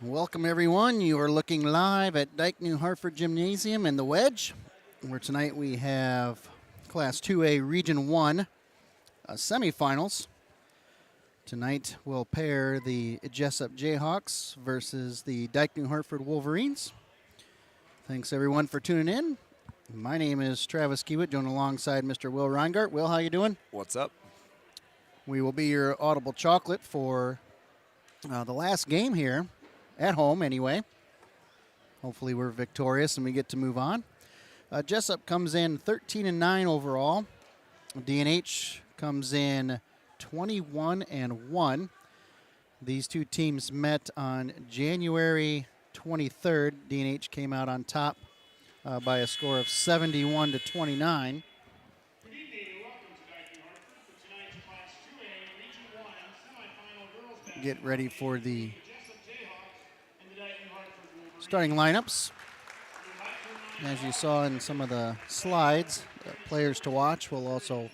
Welcome, everyone. You are looking live at Dike-New Hartford Gymnasium in the Wedge, where tonight we have Class 2A Region 1 semifinals. Tonight we'll pair the Jesup Jayhawks versus the Dike-New Hartford Wolverines. Thanks, everyone, for tuning in. My name is Travis Kiewit, joined alongside Mr. Will Reingart. Will, how you doing? What's up? We will be your audible chocolate for the last game here. At home, anyway. Hopefully we're victorious and we get to move on. Jesup comes in 13-9 overall. D&H comes in 21-1. These two teams met on January 23rd. D&H came out on top by a score of 71-29. Get ready for the starting lineups. As you saw in some of the slides, players to watch, we'll also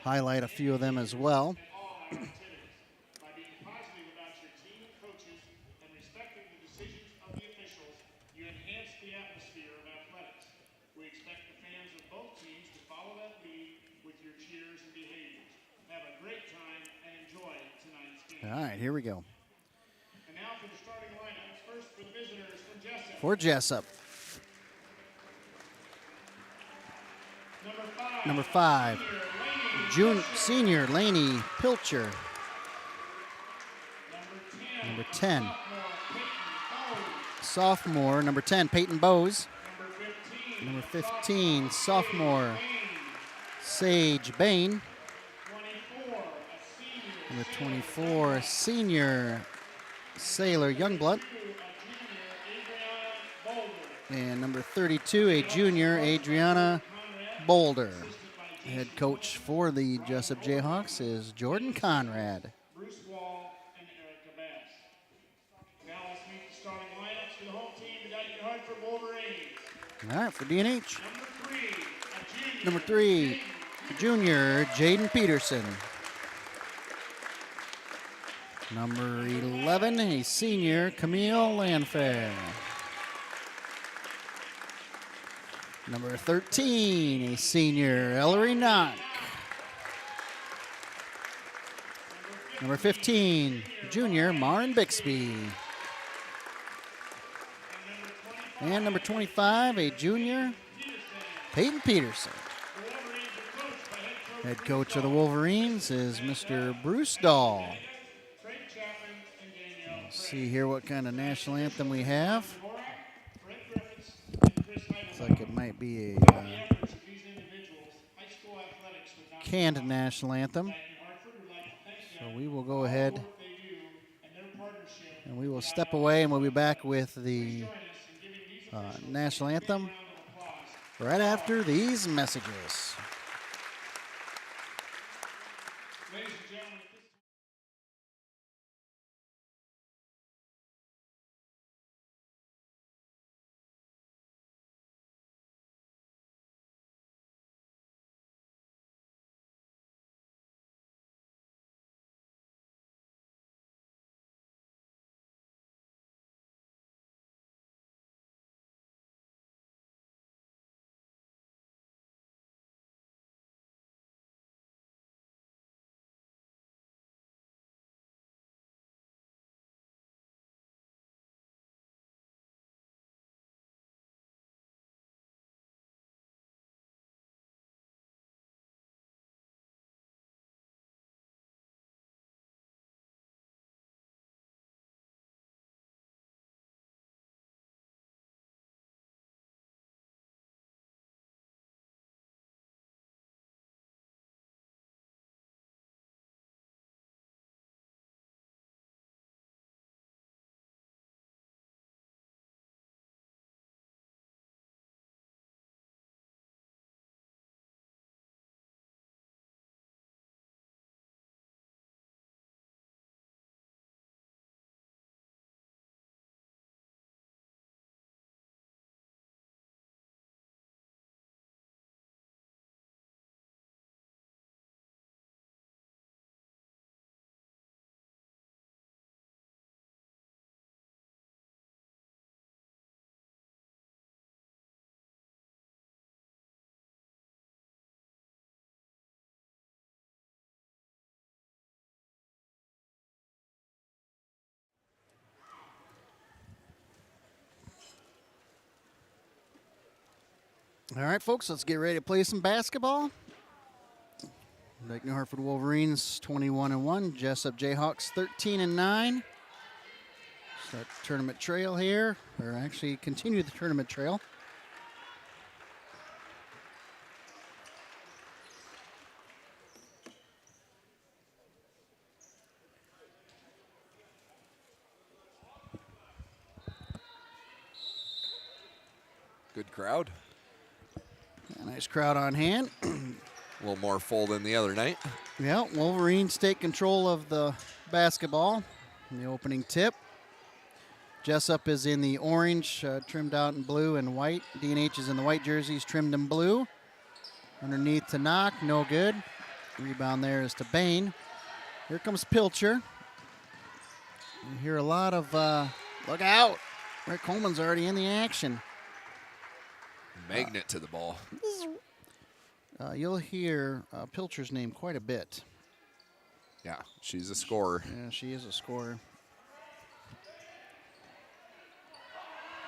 highlight a few of them as well. All right, here we go. And now for the starting lineups. First for the visitors from Jesup. For Jesup. Number 5, senior Laney Pilcher. Number 10, sophomore, number 10, Peyton Bowes. Number 15, sophomore, Sage Bain. Number 24, senior Sailor Youngblood. And number 32, a junior, Adriana Boulder. Head coach for the Jesup Jayhawks is Jordan Conrad. Bruce Wall and Erica Bass. Now let's meet the starting lineups for the home team, the Dike-New Hartford Wolverines. All right, for D&H. Number 3, a junior, Jaden Peterson. Number 11, a senior, Camille Landfair. Number 13, a senior, Ellery Knock. Number 15, junior, Marin Bixby. And number 25, a junior, Peyton Peterson. Head coach of the Wolverines is Mr. Bruce Dahl. See here what kind of national anthem we have. Looks like it might be a canned national anthem. So we will go ahead and we will step away and we'll be back with the national anthem right after these messages. All right, folks, let's get ready to play some basketball. Dike-New Hartford Wolverines 21-1, Jesup Jayhawks 13-9. Start the tournament trail here, or actually continue the tournament trail. Good crowd. A nice crowd on hand. A little more full than the other night. Yeah, Wolverines take control of the basketball in the opening tip. Jesup is in the orange, trimmed out in blue and white. D&H is in the white jerseys, trimmed in blue. Underneath to Knock, no good. Rebound there is to Bain. Here comes Pilcher. You hear a lot of, look out. Rick Coleman's already in the action. Magnet to the ball. You'll hear Pilcher's name quite a bit. Yeah, she's a scorer. Yeah, she is a scorer.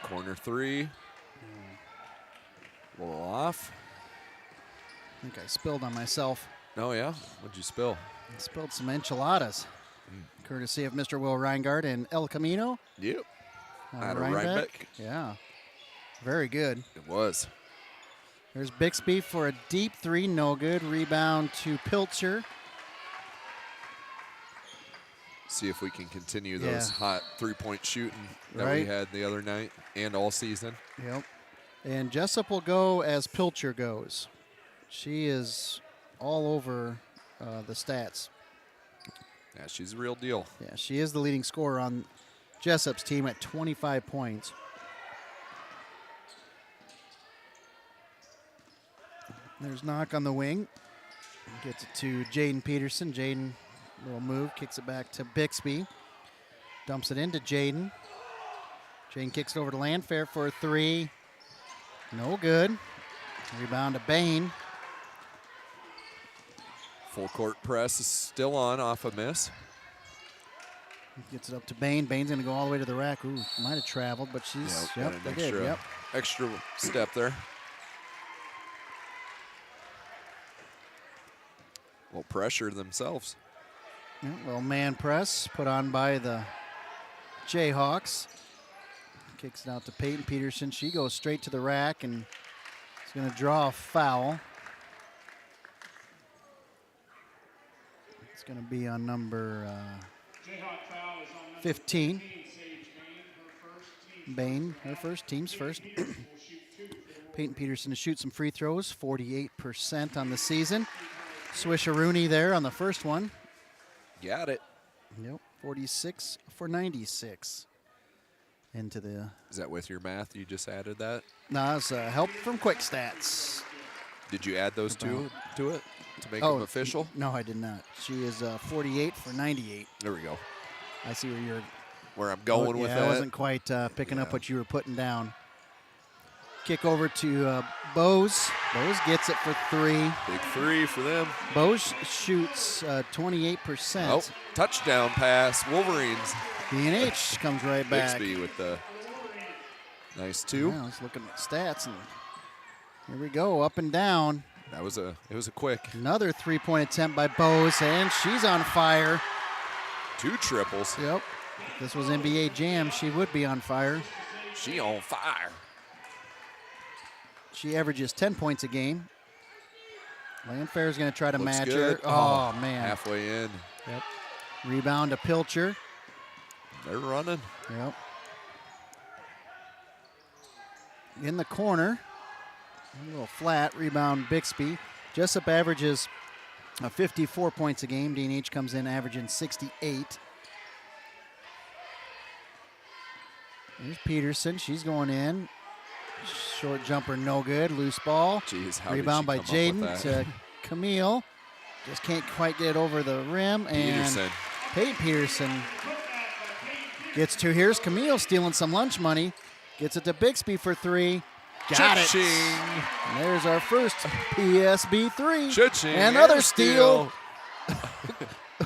Corner three. A little off. I think I spilled on myself. Oh, yeah? What'd you spill? I spilled some enchiladas, courtesy of Mr. Will Reingard and El Camino. Yep. Out of Rhinebeck. Rhinebeck. Yeah, very good. It was. There's Bixby for a deep three, no good. Rebound to Pilcher. See if we can continue those hot three-point shooting that Right. we had the other night and all season. Yep. And Jesup will go as Pilcher goes. She is all over the stats. Yeah, she's a real deal. Yeah, she is the leading scorer on Jesup's team at 25 points. There's Knock on the wing. Gets it to Jaden Peterson. Jaden, little move, kicks it back to Bixby. Dumps it into Jaden. Jaden kicks it over to Landfair for a three. No good. Rebound to Bain. Full court press is still on off a miss. Gets it up to Bain. Bain's going to go all the way to the rack. Ooh, might have traveled, but she's, Got an they extra, did, yep. extra step there. Well, pressure themselves. Yeah, well, man press put on by the Jayhawks. Kicks it out to Peyton Peterson. She goes straight to the rack and is going to draw a foul. It's going to be on number Jayhawk foul is on number 15. Sage Bain, her first, team's first. Peyton Peterson to shoot some free throws, 48% on the season. Swisharoonie there on the first one. Got it. Yep, 46 for 96. Into the... Is that with your math? You just added that? No, it's help from Quick Stats. Did you add those two to it to make Oh, them official? No, I did not. She is 48 for 98. There we go. I see where you're... Where I'm going with yeah, that. I wasn't quite picking up what you were putting down. Kick over to Bose. Bose gets it for three. Big three for them. Bose shoots 28%. Oh, touchdown pass. Wolverines. D&H comes right back. Bixby with the nice two. Yeah, I was looking at stats, and here we go, up and down. It was a quick. Another three-point attempt by Bose, and she's on fire. Two triples. Yep. If this was NBA Jam, she would be on fire. She on fire. She averages 10 points a game. Landfair is going to try to Looks match good. her. Oh, man. Halfway in. Yep. Rebound to Pilcher. They're running. Yep. In the corner. A little flat. Rebound Bixby. Jesup averages 54 points a game. D&H comes in averaging 68. There's Peterson. She's going in. Short jumper, no good. Loose ball. Jeez, how Rebound by did she come up Jaden with that? to Camille. Just can't quite get it over the rim. Peterson. And Peyton Peterson gets two. Here's Camille stealing some lunch money. Gets it to Bixby for three. Got it. Cha-ching. And there's our first PSB three. Cha-ching. Another steal.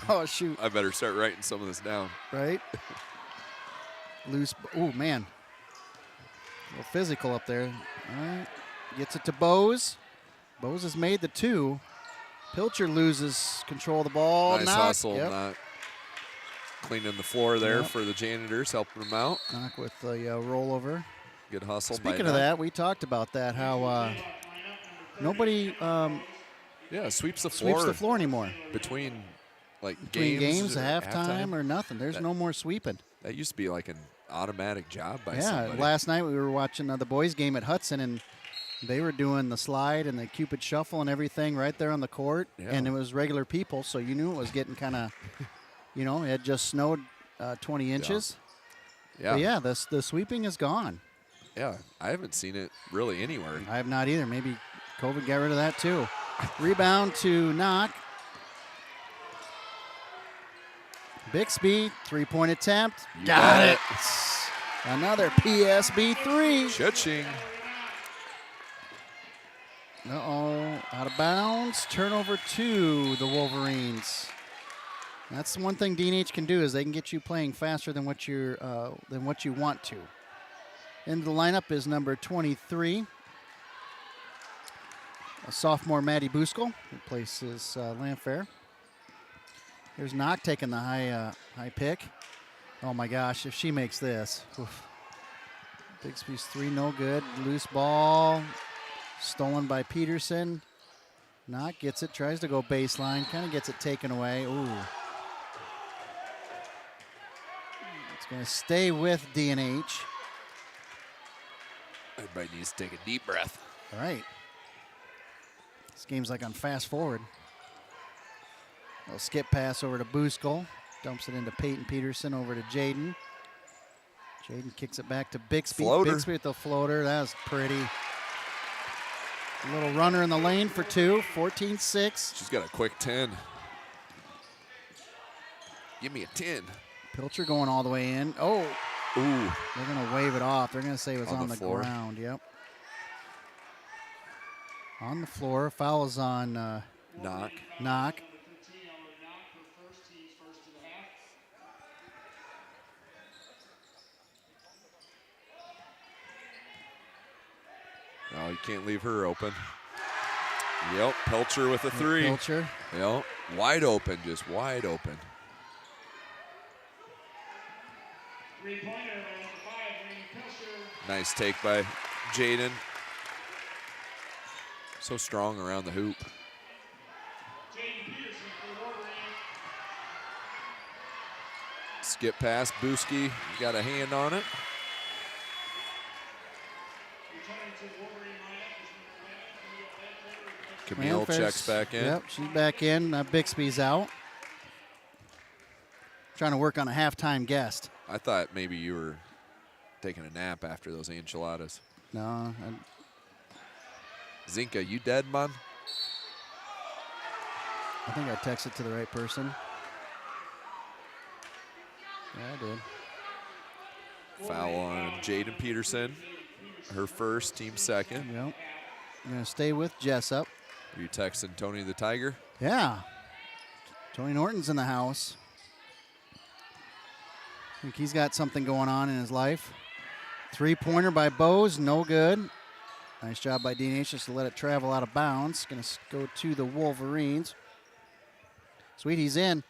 Oh, shoot. I better start writing some of this down. Right? Loose. Oh, man. A little physical up there. All right. Gets it to Bose. Bose has made the 2. Pilcher loses control of the ball. Nice Knock. hustle. Yep. Not cleaning the floor there Yep. for the janitors, helping them out. Knock with the rollover. Good hustle. Speaking by of Knock. that, we talked about that, how nobody Yeah, sweeps the sweeps floor the floor anymore. between Between games, or halftime or nothing. There's That- no more sweeping. That used to be like an automatic job by Yeah, somebody. last night we were watching the boys' game at Hudson, and they were doing the slide and the Cupid shuffle and everything right there on the court, Yeah. and it was regular people, so you knew it was getting kind of, it had just snowed 20 inches. Yeah. But yeah, the sweeping is gone. Yeah, I haven't seen it really anywhere. I have not either. Maybe COVID got rid of that too. Rebound to Knock. Bixby, 3-point attempt. You Got got it. Another PSB 3. Cha-ching. Uh-oh, out of bounds. Turnover to the Wolverines. That's the one thing D&H can do, is they can get you playing faster than what you want to. Into the lineup is number 23, a sophomore Maddie Buskell, replaces Lamphere. Here's Knock taking the high pick. Oh my gosh, if she makes this. Oof. Bixby's 3, no good. Loose ball, stolen by Peterson. Knock gets it, tries to go baseline, kind of gets it taken away. Ooh. It's going to stay with D&H. Everybody needs to take a deep breath. All right. This game's like on fast forward. Little skip pass over to Buskell. Dumps it into Peyton Peterson, over to Jaden. Jaden kicks it back to Bixby. Floater. Bixby with the floater. That was pretty. A little runner in the lane for 2. 14-6. She's got a quick 10. Give me a 10. Pilcher going all the way in. Oh, Ooh. they're going to wave it off. They're going to say it was On on the the floor. ground. Yep. On the floor. Foul is on Knock. Knock. Oh, you can't leave her open. Yep, Pelcher with a 3. Pilcher. Yep, wide open, just wide open. 3-pointer, number 5, Reed Pilcher. Nice take by Jaden. So strong around the hoop. Jaden Peterson for the Wolverines. Skip pass, Booski got a hand on it. Returning to the Wolverine lineup is number 11, Camille checks back in. Yep, she's back in. Bixby's out. Trying to work on a halftime guest. I thought maybe you were taking a nap after those enchiladas. No, Zinka, you dead, man? I think I texted to the right person. Yeah, I did. Foul on Jaden Peterson. Her first, team second. Yep. I'm going to stay with Jesup. Are you texting Tony the Tiger? Yeah. Tony Norton's in the house. I think he's got something going on in his life. 3-pointer by Bose, no good. Nice job by D&H just to let it travel out of bounds. Going to go to the Wolverines. Sweet, he's in.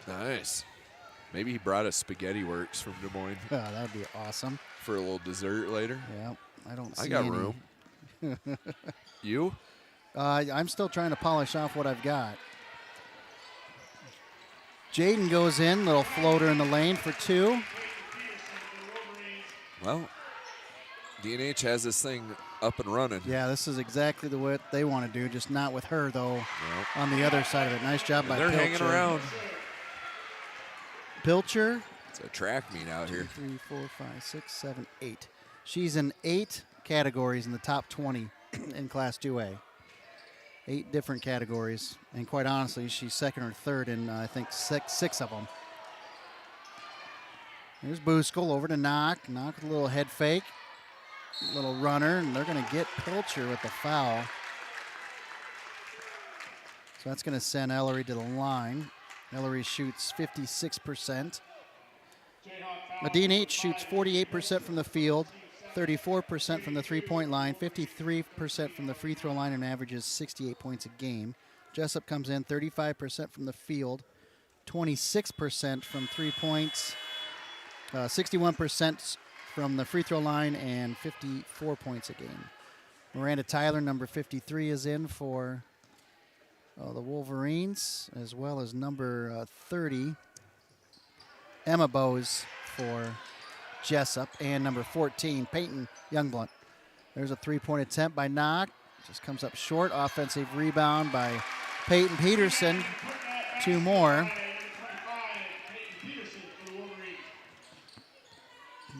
Nice. Maybe he brought us Spaghetti Works from Des Moines Oh, that would be awesome. for a little dessert later. Yeah, I don't see I got any. room. You? I'm still trying to polish off what I've got. Jaden goes in, little floater in the lane for 2. Well, D&H has this thing up and running. Yeah, this is exactly the what they want to do, just not with her, though, Yep. on the other side of it. Nice job And by they're Pilcher. hanging around. Pilcher, It's a track meet out here. 3, 4, 5, 6, 7, 8. She's in 8 categories in the top 20 in Class 2A. 8 different categories, and quite honestly, she's second or third in, I think, six of them. Here's Buskell over to Knock. Knock with a little head fake. Little runner, and they're going to get Pilcher with the foul. So that's going to send Ellery to the line. Ellery shoots 56%. D&H shoots 48% from the field, 34% from the three-point line, 53% from the free throw line, and averages 68 points a game. Jesup comes in 35% from the field, 26% from 3 points, 61% from the free throw line, and 54 points a game. Miranda Tyler, number 53, is in for the Wolverines, as well as number 30, Emma Bowes for Jesup, and number 14, Peyton Youngblunt. There's a three-point attempt by Knock. Just comes up short. Offensive rebound by Peyton Peterson. 2 more.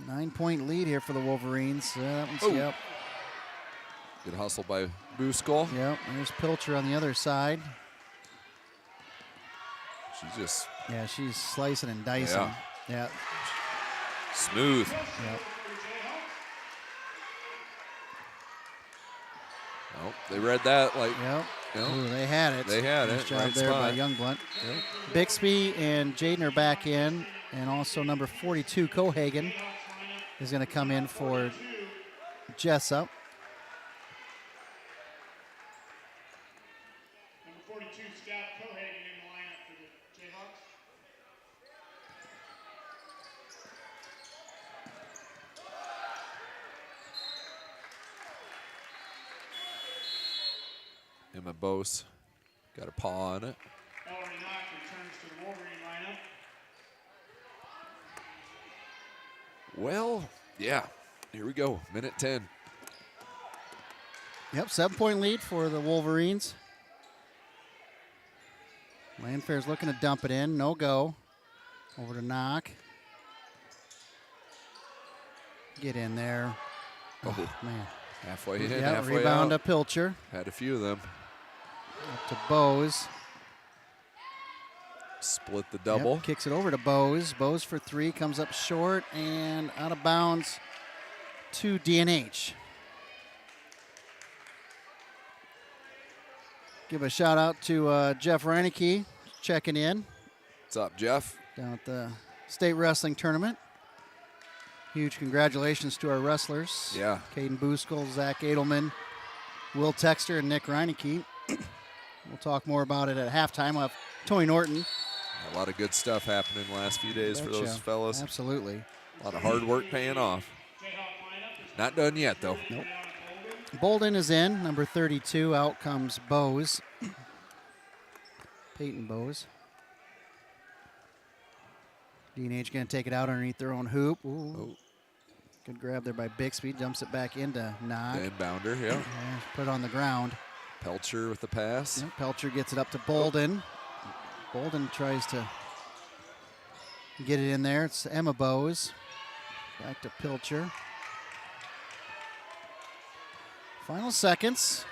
9-point lead here for the Wolverines. Yep. Good hustle by Buskol. Yep. There's Pilcher on the other side. She's slicing and dicing. Yeah. Smooth. Yep. Oh, they read that like. Yep. Yep. Ooh, they had it. They had nice it. job Right there spot. by Youngblunt. Yep. Bixby and Jaden are back in, and also number 42, Cohagen, is going to come in for Jesup. Number 42, Scott Cohagen in the lineup for the Jayhawks. Emma Bose got a paw on it. Ellery Knock returns to the Wolverine lineup. Well, yeah. Here we go. Minute 10. Yep, 7-point lead for the Wolverines. Landfair's looking to dump it in. No go. Over to Knock. Get in there. Oh, man. Halfway in, Yep, halfway rebound out. to Pilcher. Had a few of them. Up to Bowes. Split the double. Yep, kicks it over to Bowes. Bowes for 3, comes up short and out of bounds to DNH. Give a shout out to Jeff Reineke checking in What's up, Jeff? down at the state wrestling tournament. Huge congratulations to our wrestlers. Yeah. Caden Buskell, Zach Edelman, Will Texter, and Nick Reineke. We'll talk more about it at halftime. We'll have Tony Norton. A lot of good stuff happening the last few days for those fellas. Absolutely. A lot of hard work paying off. Not done yet, though. Nope. Bolden is in, number 32. Out comes Bowes. Peyton Bowes. D&H going to take it out underneath their own hoop. Ooh. Oh. Good grab there by Bixby. Dumps it back into Knock. The inbounder, yeah. Yeah, put it on the ground. Pelcher with the pass. Yep, Pelcher gets it up to Bolden. Bolden tries to get it in there. It's Emma Bowes. Back to Pilcher. Final seconds.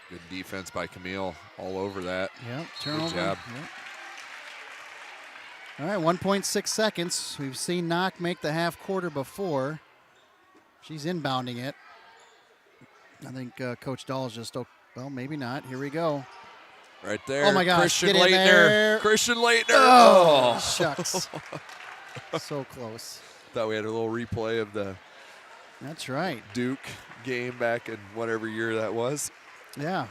Good defense by Camille all over that. Yep, turnover. Good job. Yep. All right, 1.6 seconds. We've seen Knock make the half quarter before. She's inbounding it. I think Coach Dahl is just, well, maybe not. Here we go. Right there. Oh, my gosh. Christian Get in Leitner. there. Christian Leitner. Oh, shucks. So close. Thought we had a little replay of the That's right. Duke game back in whatever year that was. Yeah,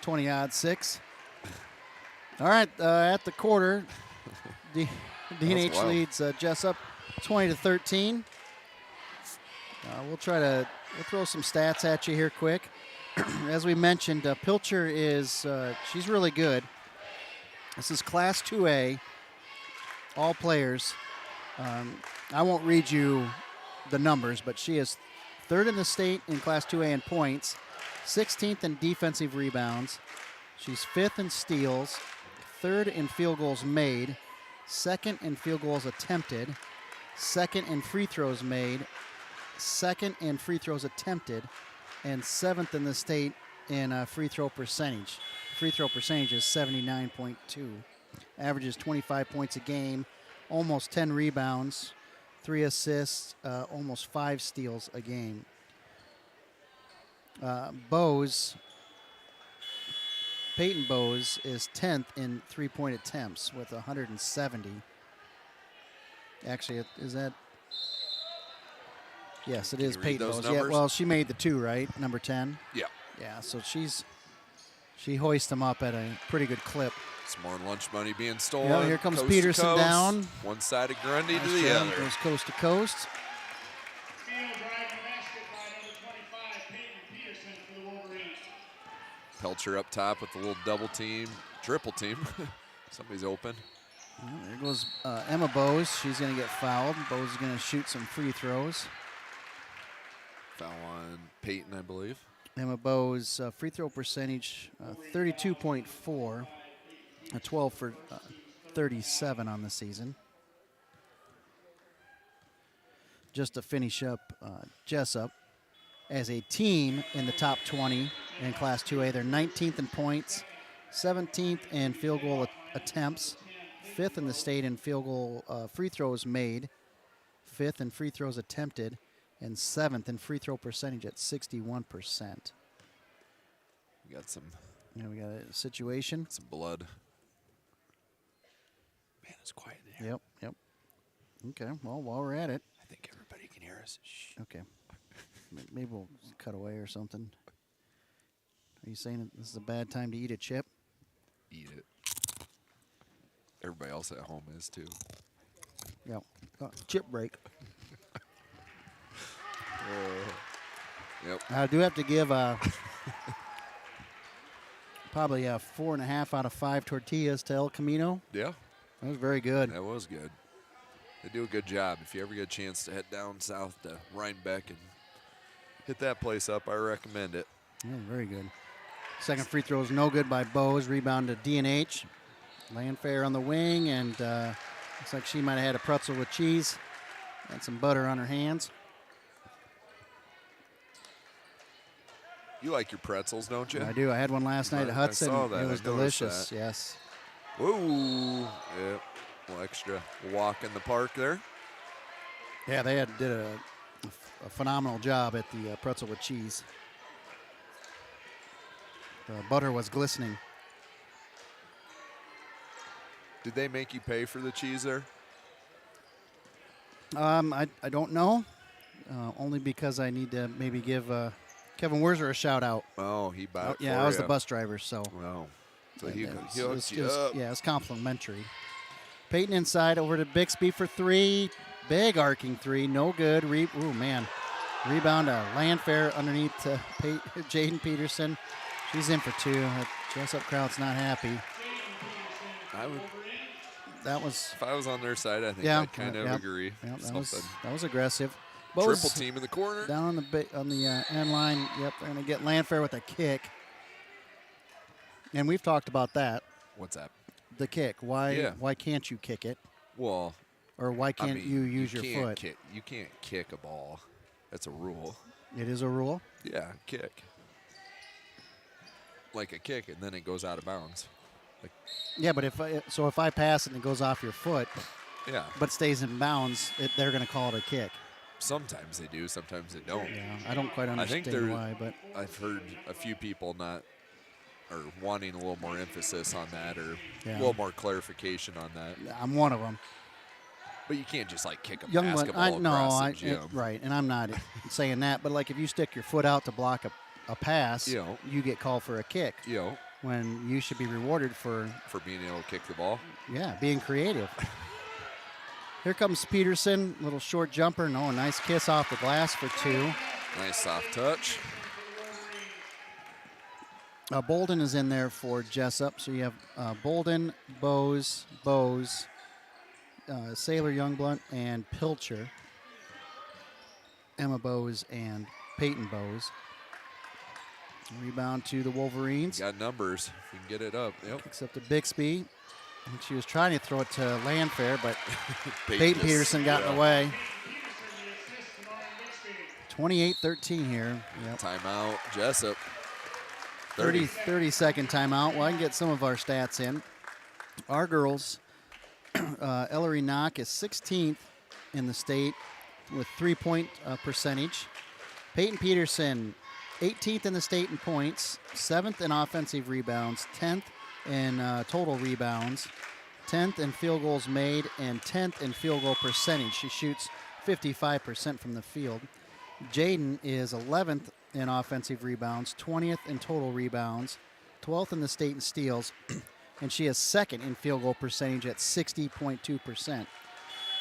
20-6. All right, at the quarter, D&H wild. leads Jesup 20-13. We'll throw some stats at you here quick. As we mentioned, Pilcher is, she's really good. This is Class 2A, all players. I won't read you the numbers, but she is 3rd in the state in Class 2A in points, 16th in defensive rebounds. She's 5th in steals, 3rd in field goals made, 2nd in field goals attempted, 2nd in free throws made, 2nd in free throws attempted, and 7th in the state in free throw percentage. Free throw percentage is 79.2. Averages 25 points a game, almost 10 rebounds, 3 assists, almost 5 steals a game. Peyton Bowes is 10th in three-point attempts with 170. Actually, is that? Yes, it Can is you read Peyton those Bowes. Yeah, numbers? well, she made the 2, right? Number 10. Yeah. Yeah, so she hoists them up at a pretty good clip. Some more lunch money being stolen. Yeah, here comes coast to Peterson coast. down. One side of Grundy Nice to the job. other. Goes coast to coast. Field driving the basket by number 25, Peyton Peterson for the Wolverines. Pelcher up top with the little double team, triple team. Somebody's open. Well, there goes Emma Bowes. She's going to get fouled. Bowes is going to shoot some free throws. Foul on Peyton, I believe. Emma Bowes' free throw percentage, 32.4, a 12 for 37 on the season. Just to finish up, Jesup, as a team in the top 20 in Class 2A. They're 19th in points, 17th in field goal attempts, 5th in the state in field goal free throws made, 5th in free throws attempted, and 7th in free throw percentage at 61%. We got some We got a situation. blood. Man, it's quiet in here. Yep. Okay, well, while we're at it, I think everybody can hear us. Shh. okay. Maybe we'll cut away or something. Are you saying that this is a bad time to eat a chip? Eat it. Everybody else at home is too. Yeah. Chip break. Yep. I do have to give probably a 4.5 out of 5 tortillas to El Camino. Yeah, That was very good. that was good. They do a good job. If you ever get a chance to head down south to Rhinebeck and hit that place up, I recommend it. Yeah, very good. Second free throw is no good by Bowes. Rebound to D&H. Landfair on the wing, and looks like she might have had a pretzel with cheese and some butter on her hands. You like your pretzels, don't you? I do. I had one last night at I Hudson. saw that. It was I noticed delicious. that. Yes. Whoa. Yep. A little extra walk in the park there. Yeah, they did a phenomenal job at the pretzel with cheese. The butter was glistening. Did they make you pay for the cheese there? I don't know, only because I need to maybe give Kevin Werzer a shout out. Oh, he bought it Yeah, for I was ya. the bus driver, so Wow. So and he it's- hooked it's you just- up. yeah, it's complimentary. Peyton inside over to Bixby for 3. Big arcing 3, no good. Ooh, man. Rebound to Landfair underneath to Jaden Peterson. She's in for 2. That Jesup crowd's not happy. I would, That was if I was on their side, I think yeah, I'd kind of yeah, agree. yeah, that Something. was aggressive. Triple Bowes team in the corner. down on the end line. Yep, they're gonna get Landfair with a kick. And we've talked about that. What's that? The kick. Why Yeah. why can't you kick it? Well, Or why I can't mean, you use your can't foot? Kick, you can't kick a ball. That's a rule. It is a rule. Yeah, kick. Like a kick, and then it goes out of bounds. Like, Yeah, but if I pass it and it goes off your foot, yeah. but stays in bounds, they're going to call it a kick. Sometimes they do, sometimes they don't. Yeah, I don't quite I think understand why, but I've heard a few people wanting a little more emphasis on that, or Yeah. a little more clarification on that. I'm one of them. But you can't just like kick a Young basketball across the gym. right, and I'm not saying that, but like if you stick your foot out to block a pass, You know. you get called for a kick You know, when you should be rewarded for for being able to kick the ball. being creative. Here comes Peterson, little short jumper. No, a nice kiss off the glass for 2. Nice soft touch. Bolden is in there for Jesup. So you have Bolden, Bowes, Sailor Youngblunt, and Pilcher. Emma Bowes and Peyton Bowes. Rebound to the Wolverines. Got numbers. If we can get it up. Yep. Picks up to Bixby. And she was trying to throw it to Landfair, but Peyton just- Peterson got in yeah. the way. 28-13 here. Yep. Timeout. Jesup. 30-second timeout. Well, I can get some of our stats in. Our girls, Ellery Knock is 16th in the state with 3-point percentage. Peyton Peterson, 18th in the state in points, 7th in offensive rebounds, 10th in total rebounds, 10th in field goals made, and 10th in field goal percentage. She shoots 55% from the field. Jaden is 11th in offensive rebounds, 20th in total rebounds, 12th in the state in steals, and she is second in field goal percentage at 60.2%.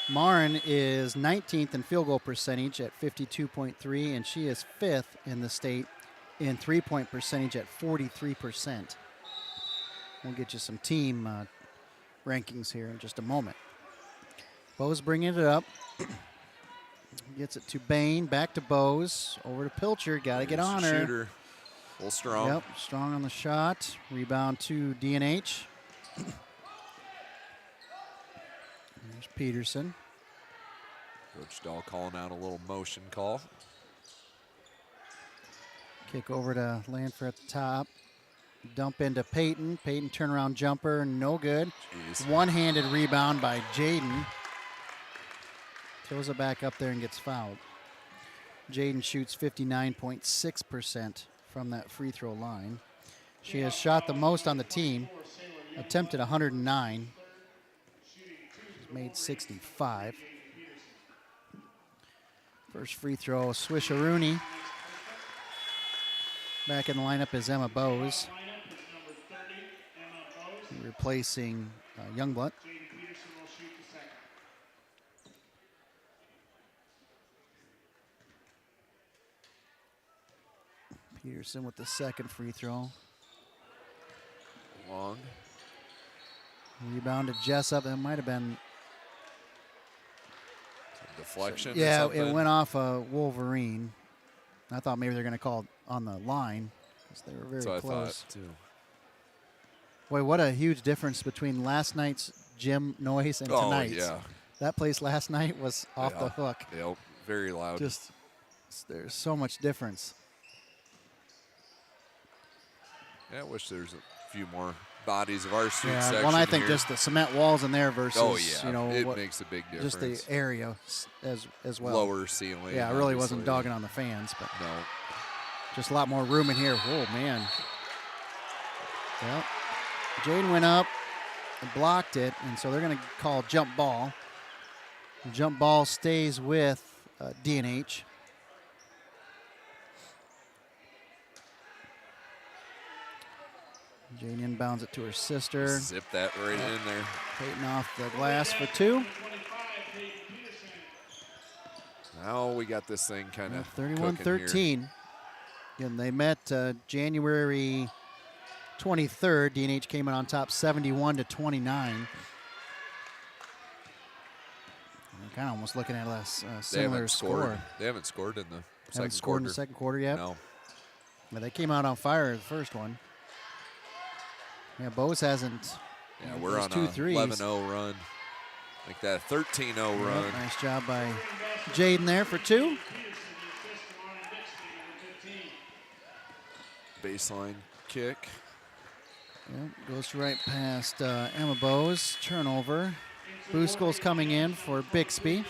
Marin is 19th in field goal percentage at 52.3, and she is 5th in the state in three-point percentage at 43%. We'll get you some team rankings here in just a moment. Bose bringing it up. Gets it to Bain, back to Bose, over to Pilcher. Got to get on her. Shooter. A little strong. Yep, strong on the shot. Rebound to D&H. There's Peterson. Coach Dahl calling out a little motion call. Kick over to Lanford at the top. Dump into Peyton. Peyton turnaround jumper, no good. Jeez. One-handed rebound by Jaden. Throws it back up there and gets fouled. Jaden shoots 59.6% from that free throw line. She has shot the most on the team, attempted 109. She's made 65. First free throw, Swisharoonie. Back in the lineup is Emma Bose, replacing Youngblood. Peterson with the second free throw. Long. Rebound to Jesup. That might have been. Deflection. Yeah, or something. it went off a Wolverine. I thought maybe they're going to call it on the line because they were very That's what close. I thought, too. Boy, what a huge difference between last night's gym noise and tonight's. Oh, yeah. That place last night was off Yeah. the hook. Yep, very loud. Just, there's so much difference. Yeah, I wish there's a few more bodies of our student Yeah, section well, I think here. just the cement walls in there versus, Oh, yeah. you know, it what, makes a big difference. just the area as well. Lower ceiling. Yeah, I really wasn't obviously. dogging on the fans, but No. just a lot more room in here. Oh, man. Yep. Jaden went up and blocked it, and so they're going to call jump ball. Jump ball stays with D&H. Jane inbounds it to her sister. Zip that right in there. Peyton off the glass for two. Now we got this thing kind of 31-13. And they met January 23rd. D&H came in on top 71-29. I'm kind of almost looking at a similar score. They haven't scored in the Haven't second scored quarter. in the second quarter yet? No. But they came out on fire the first one. Yeah, Bose hasn't. Yeah, we're those on two a threes. 11-0 run. Like that 13-0 run. Yep, nice job by Jaden there for two. Baseline kick. Yep, goes right past Emma Bose. Turnover. Buskel's coming in for Bixby.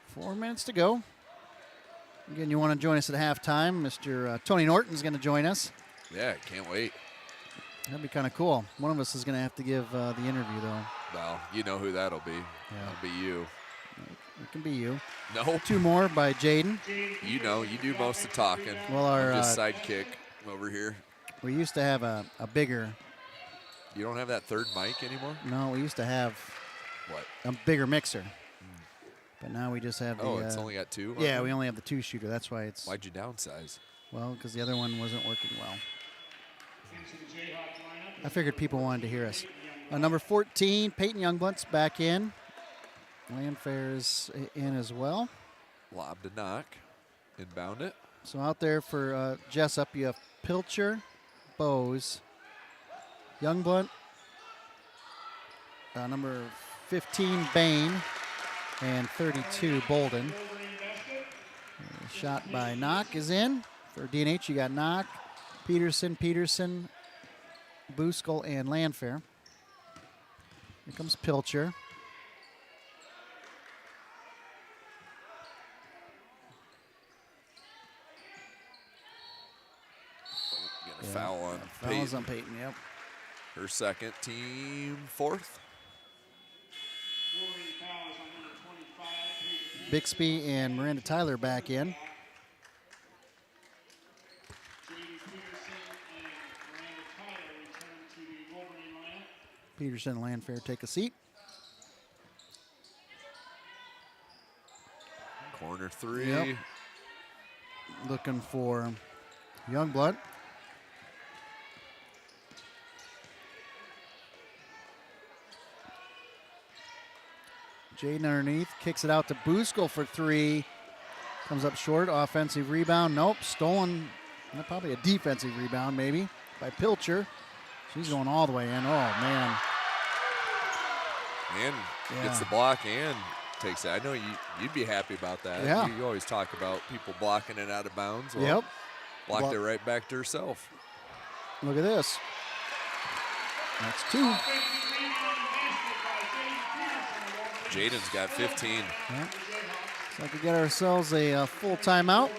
Four minutes to go. Again, you want to join us at halftime. Mr. Tony Norton's going to join us. Yeah, can't wait. That'd be kind of cool. One of us is going to have to give the interview, though. Well, you know who that'll be. That'll be you. It can be you. No. Two more by Jaden. You know, you do most of the talking. Well, our I'm just sidekick over here. we used to have a bigger. You don't have that third mic anymore? No, we used to have What? a bigger mixer. But now we just have the. Oh, it's only got two? on Yeah, it? we only have the two shooter. That's why it's. Why'd you downsize? Well, because the other one wasn't working well. I figured people wanted to hear us. Number 14, Peyton Youngblunt's back in. Landfair's in as well. Lob to knock. Inbound it. So out there for Jesup, you have Pilcher, Bose, Youngblunt, number 15, Bain, and 32, Bolden. Shot by Knock is in. For D&H, you got Knock, Peterson, Buskel, and Landfair. Here comes Pilcher. Foul on Fouls Peyton. on Peyton, yep. Her second, team fourth. Wolverine fouls on number 25. Bixby and Miranda Tyler back in. J.D. Peterson and Miranda Tyler return to the Wolverine lineup. Peterson and Landfair take a seat. Corner three. Yep. Looking for Youngblood. Jaden underneath, kicks it out to Buskell for three. Comes up short, offensive rebound. Nope, stolen. Probably a defensive rebound, maybe, by Pilcher. She's going all the way in. Oh, man. And gets the block and takes it. I know you'd be happy about that. Yeah. You always talk about people blocking it out of bounds. Well, Yep. Blocked it right back to herself. Look at this. That's two. Offensive rebound basket by J.D. Peterson. Jaden's got 15. Yep. So we get ourselves a full timeout.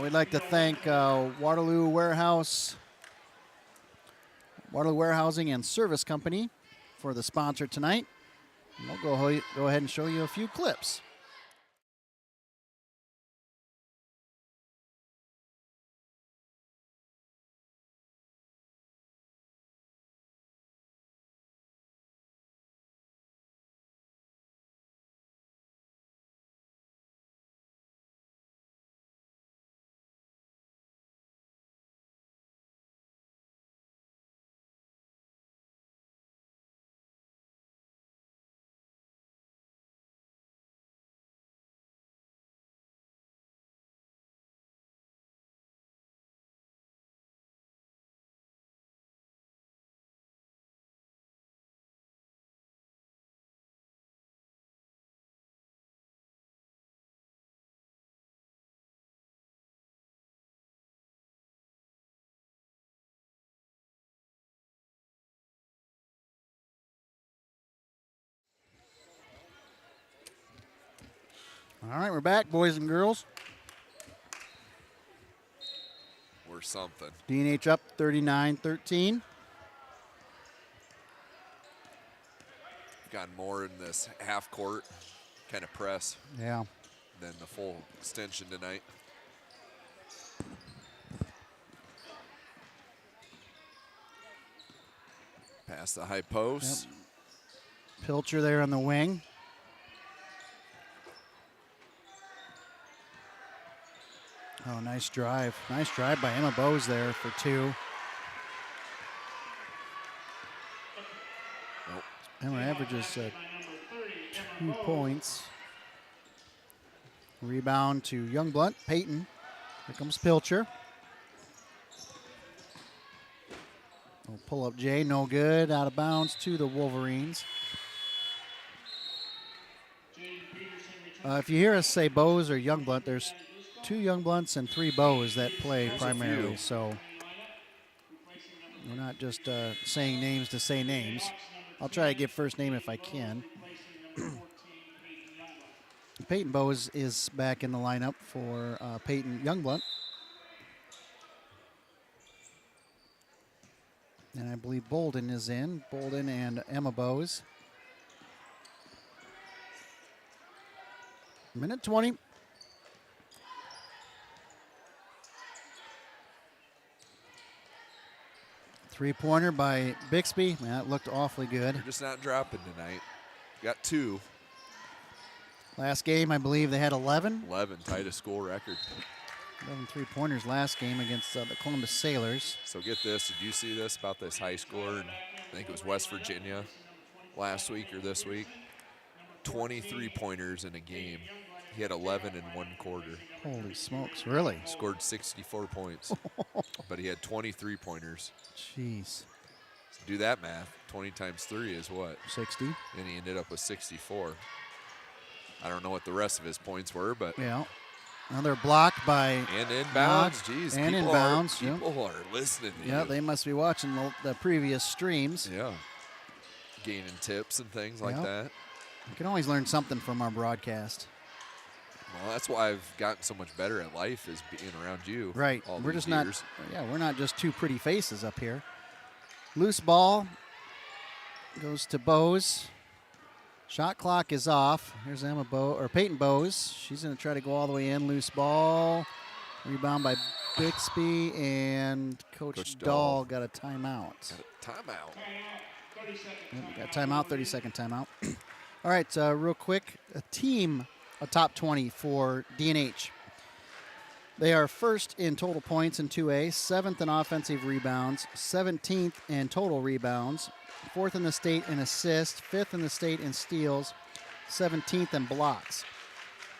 We'd like to thank Waterloo Warehousing and Service Company for the sponsor tonight. And we'll go ahead and show you a few clips. All right, we're back, boys and girls. Or something. D&H up 39-13. Gotten more in this half court kind of press Yeah. than the full extension tonight. Past the high post. Yep. Pilcher there on the wing. Oh, nice drive. Nice drive by Emma Bowes there for two. Nope. Emma averages 2 points. Rebound to Youngblood. Peyton. Here comes Pilcher. Oh, pull up Jay, no good. Out of bounds to the Wolverines. If you hear us say Bowes or Youngblood, there's 2 Youngbloods and 3 Bowes that play There's a primarily. few. So we're not just saying names to say names. I'll try to give first name if I can. Peyton Bowes is back in the lineup for Peyton Youngblood. And I believe Bolden is in. Bolden and Emma Bowes. Minute 20. Three-pointer by Bixby. Man, that looked awfully good. They're just not dropping tonight. Got 2. Last game, I believe they had 11. 11, tied a school record. 11 three-pointers last game against the Columbus Sailors. So get this. Did you see this about this high schooler? I think it was West Virginia last week or this week. 23 pointers in a game. He had 11 in 1 quarter. Holy smokes, really? Scored 64 points. But he had 23 pointers. Jeez. Do that math. 20 times 3 is what? 60. And he ended up with 64. I don't know what the rest of his points were, but. Yeah. Another block by. And inbounds. Jeez. And people inbounds. Are, people are listening to Yeah, you. they must be watching the previous streams. Yeah. Gaining tips and things like that. You can always learn something from our broadcast. Well, that's why I've gotten so much better at life is being around you. Right. All We're these just years. we're not just two pretty faces up here. Loose ball goes to Bose. Shot clock is off. Here's Peyton Bose. She's going to try to go all the way in. Loose ball. Rebound by Bixby, and Coach Dahl got a timeout. Timeout. Got a timeout, 30-second timeout. All right, real quick, a top 20 for D&H. They are first in total points in 2A, 7th in offensive rebounds, 17th in total rebounds, 4th in the state in assists, 5th in the state in steals, 17th in blocks.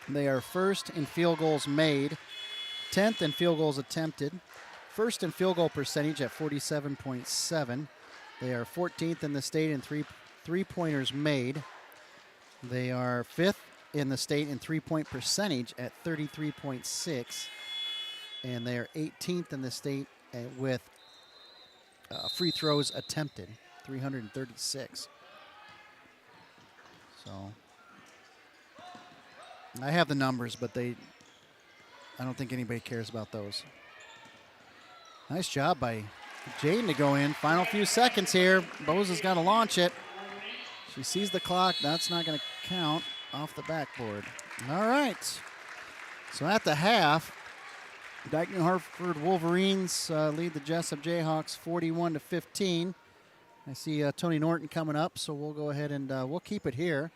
They are first in field goals made, 10th in field goals attempted, first in field goal percentage at 47.7. They are 14th in the state in three-pointers made. They are 5th in the state in three-point percentage at 33.6. And they are 18th in the state with free throws attempted, 336. So I have the numbers, but I don't think anybody cares about those. Nice job by Jaden to go in. Final few seconds here. Bose has got to launch it. She sees the clock. That's not going to count off the backboard. All right. So at the half, Dike-New Hartford Wolverines lead the Jesup Jayhawks 41-15. I see Tony Norton coming up, so we'll go ahead and we'll keep it here.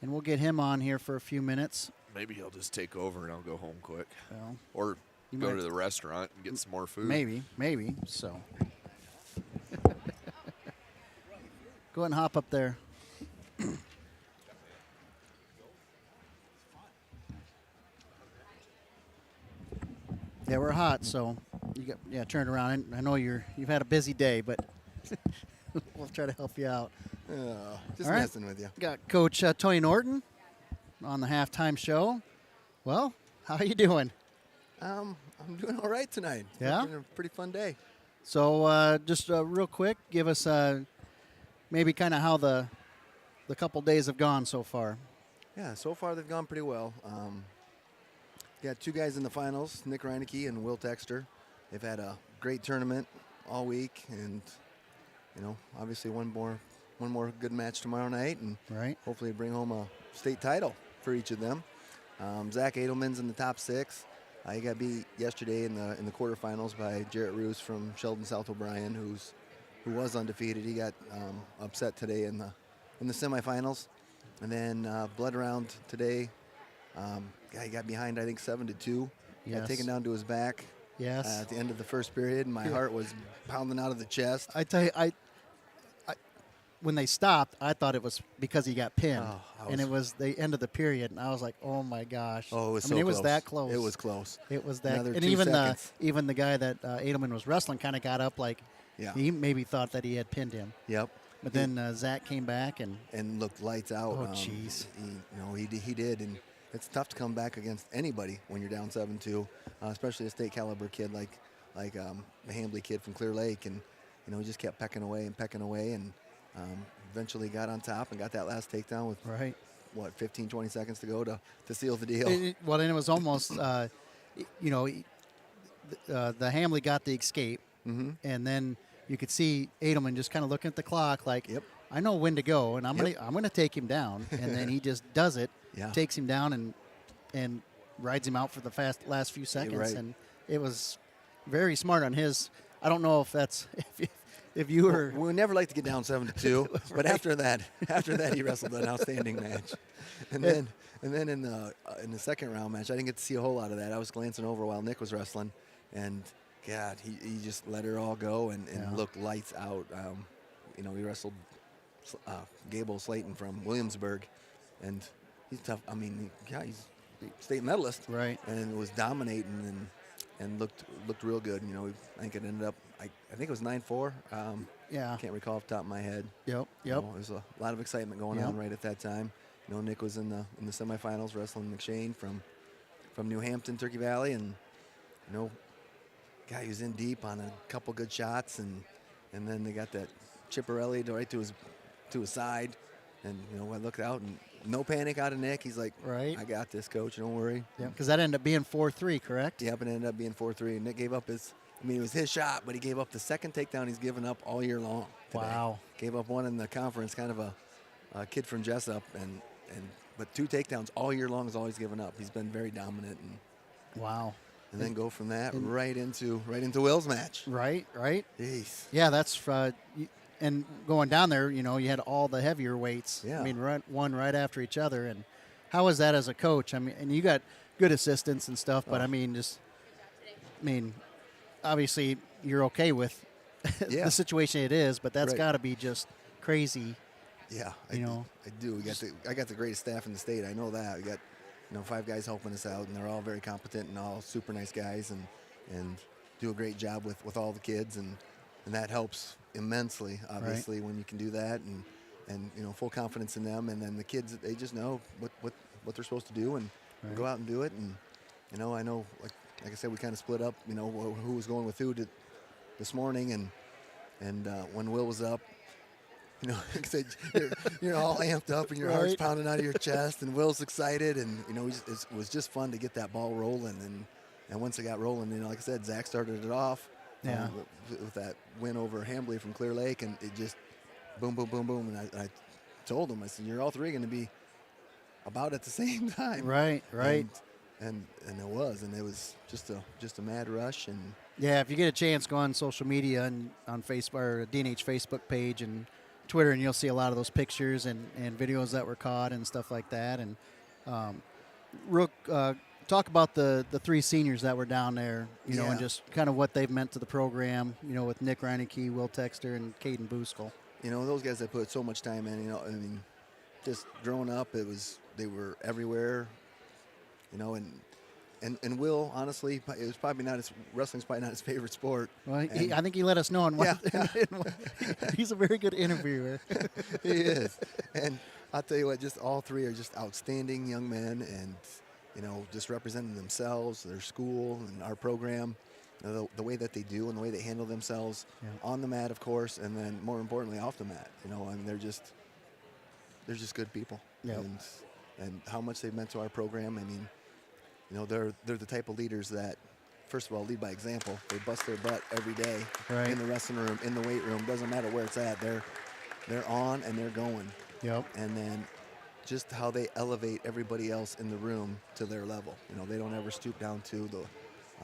And we'll get him on here for a few minutes. Maybe he'll just take over and I'll go home quick. Well, or go to the restaurant and get some more food. Maybe. So go ahead and hop up there. Yeah, we're hot, so turn around. I know you've had a busy day, but we'll try to help you out. Just messing with you. Got Coach Tony Norton on the halftime show. Well, how are you doing? I'm doing all right tonight. Yeah? It's been a pretty fun day. So just real quick, give us maybe kind of how the couple days have gone so far. Yeah, so far they've gone pretty well. Got two guys in the finals, Nick Reinecke and Will Texter. They've had a great tournament all week, and obviously one more good match tomorrow night, and hopefully bring home a state title for each of them. Zach Edelman's in the top 6. He got beat yesterday in the quarterfinals by Jarrett Roos from Sheldon South O'Brien, who was undefeated. He got upset today in the semifinals, and then blood round today. He got behind, I think, 7-2. Yes. Got taken down to his back. Yes. At the end of the first period, and my heart was pounding out of the chest. I tell you, I when they stopped, I thought it was because he got pinned, and it was the end of the period, and I was like, "Oh my gosh!" Oh, it was it was that close. It was close. It was that, Another and 2 seconds. even the guy that Edelman was wrestling kind of got up like he maybe thought that he had pinned him. Yep. But then Zach came back and looked lights out. Oh, jeez. He did, and it's tough to come back against anybody when you're down 7-2, especially a state caliber kid like the Hambley kid from Clear Lake, and he just kept pecking away, and eventually got on top and got that last takedown with 15, 20 seconds to go to seal the deal. And it was almost the Hamley got the escape, and then you could see Edelman just kind of looking at the clock like, I know when to go, and I'm gonna take him down, and then he just does it, takes him down and rides him out for the last few seconds, and it was very smart on his. I don't know if that's if you were. We would never like to get down 7-2, but after that, he wrestled an outstanding match, and then in the second round match, I didn't get to see a whole lot of that. I was glancing over while Nick was wrestling, and God, he just let her all go and looked lights out. He wrestled Gable Slayton from Williamsburg, and he's tough. I mean, he's state medalist, and was dominating and looked real good. I think it ended up. I think it was 9-4. I can't recall off the top of my head. Yep. There's a lot of excitement going on right at that time. Nick was in the semifinals wrestling McShane from New Hampton, Turkey Valley, and he was in deep on a couple good shots, and then they got that Chipperelli right to his side, And I looked out and no panic out of Nick. He's like, Right. I got this, coach. Don't worry. Yeah, because that ended up being 4-3, correct? Yep, it ended up being 4-3. And Nick gave up it was his shot, but he gave up the second takedown he's given up all year long today. Wow. Gave up one in the conference, kind of a kid from Jesup, but 2 takedowns all year long is all he's given up. He's been very dominant. Wow. And then go from that right into Will's match. Right. Jeez. Yeah, that's and going down there, you had all the heavier weights. Yeah. I mean, one right after each other. And how was that as a coach? I mean, and you got good assistants and stuff, but obviously you're okay with Yeah. the situation it is, but that's Right. got to be just crazy. Yeah, I do. I got the greatest staff in the state. I know that. We got 5 guys helping us out, and they're all very competent and all super nice guys, and do a great job with all the kids, and that helps immensely. Obviously, when you can do that, and full confidence in them, and then the kids, they just know what they're supposed to do, and go out and do it. And I know like I said, we kind of split up. Who was going with who this morning, and when Will was up. Like I said, you're all amped up and your heart's pounding out of your chest, and Will's excited, and it was just fun to get that ball rolling, and once it got rolling, like I said, Zach started it off, with that win over Hambly from Clear Lake, and it just boom, boom, boom, boom, and I told him, I said, you're all 3 going to be about at the same time, Right. and it was just a mad rush, and Yeah, if you get a chance, go on social media and on Facebook or DNH Facebook page and Twitter, and you'll see a lot of those pictures and videos that were caught and stuff like that. And talk about the 3 seniors that were down there, and just kind of what they've meant to the program, with Nick Reineke, Will Texter, and Caden Buskel. Those guys that put so much time in, just growing up, they were everywhere, and Will, honestly, it was probably not wrestling's probably not his favorite sport. Well, I think he let us know on one. Yeah. He's a very good interviewer. He is. And I'll tell you what, just all 3 are just outstanding young men, and, just representing themselves, their school, and our program, the way that they do and the way they handle themselves on the mat, of course, and then more importantly off the mat. They're just good people. Yep. And how much they've meant to our program. They're the type of leaders that, first of all, lead by example. They bust their butt every day in the wrestling room, in the weight room. Doesn't matter where it's at. They're on and they're going. Yep. And then just how they elevate everybody else in the room to their level. They don't ever stoop down to the,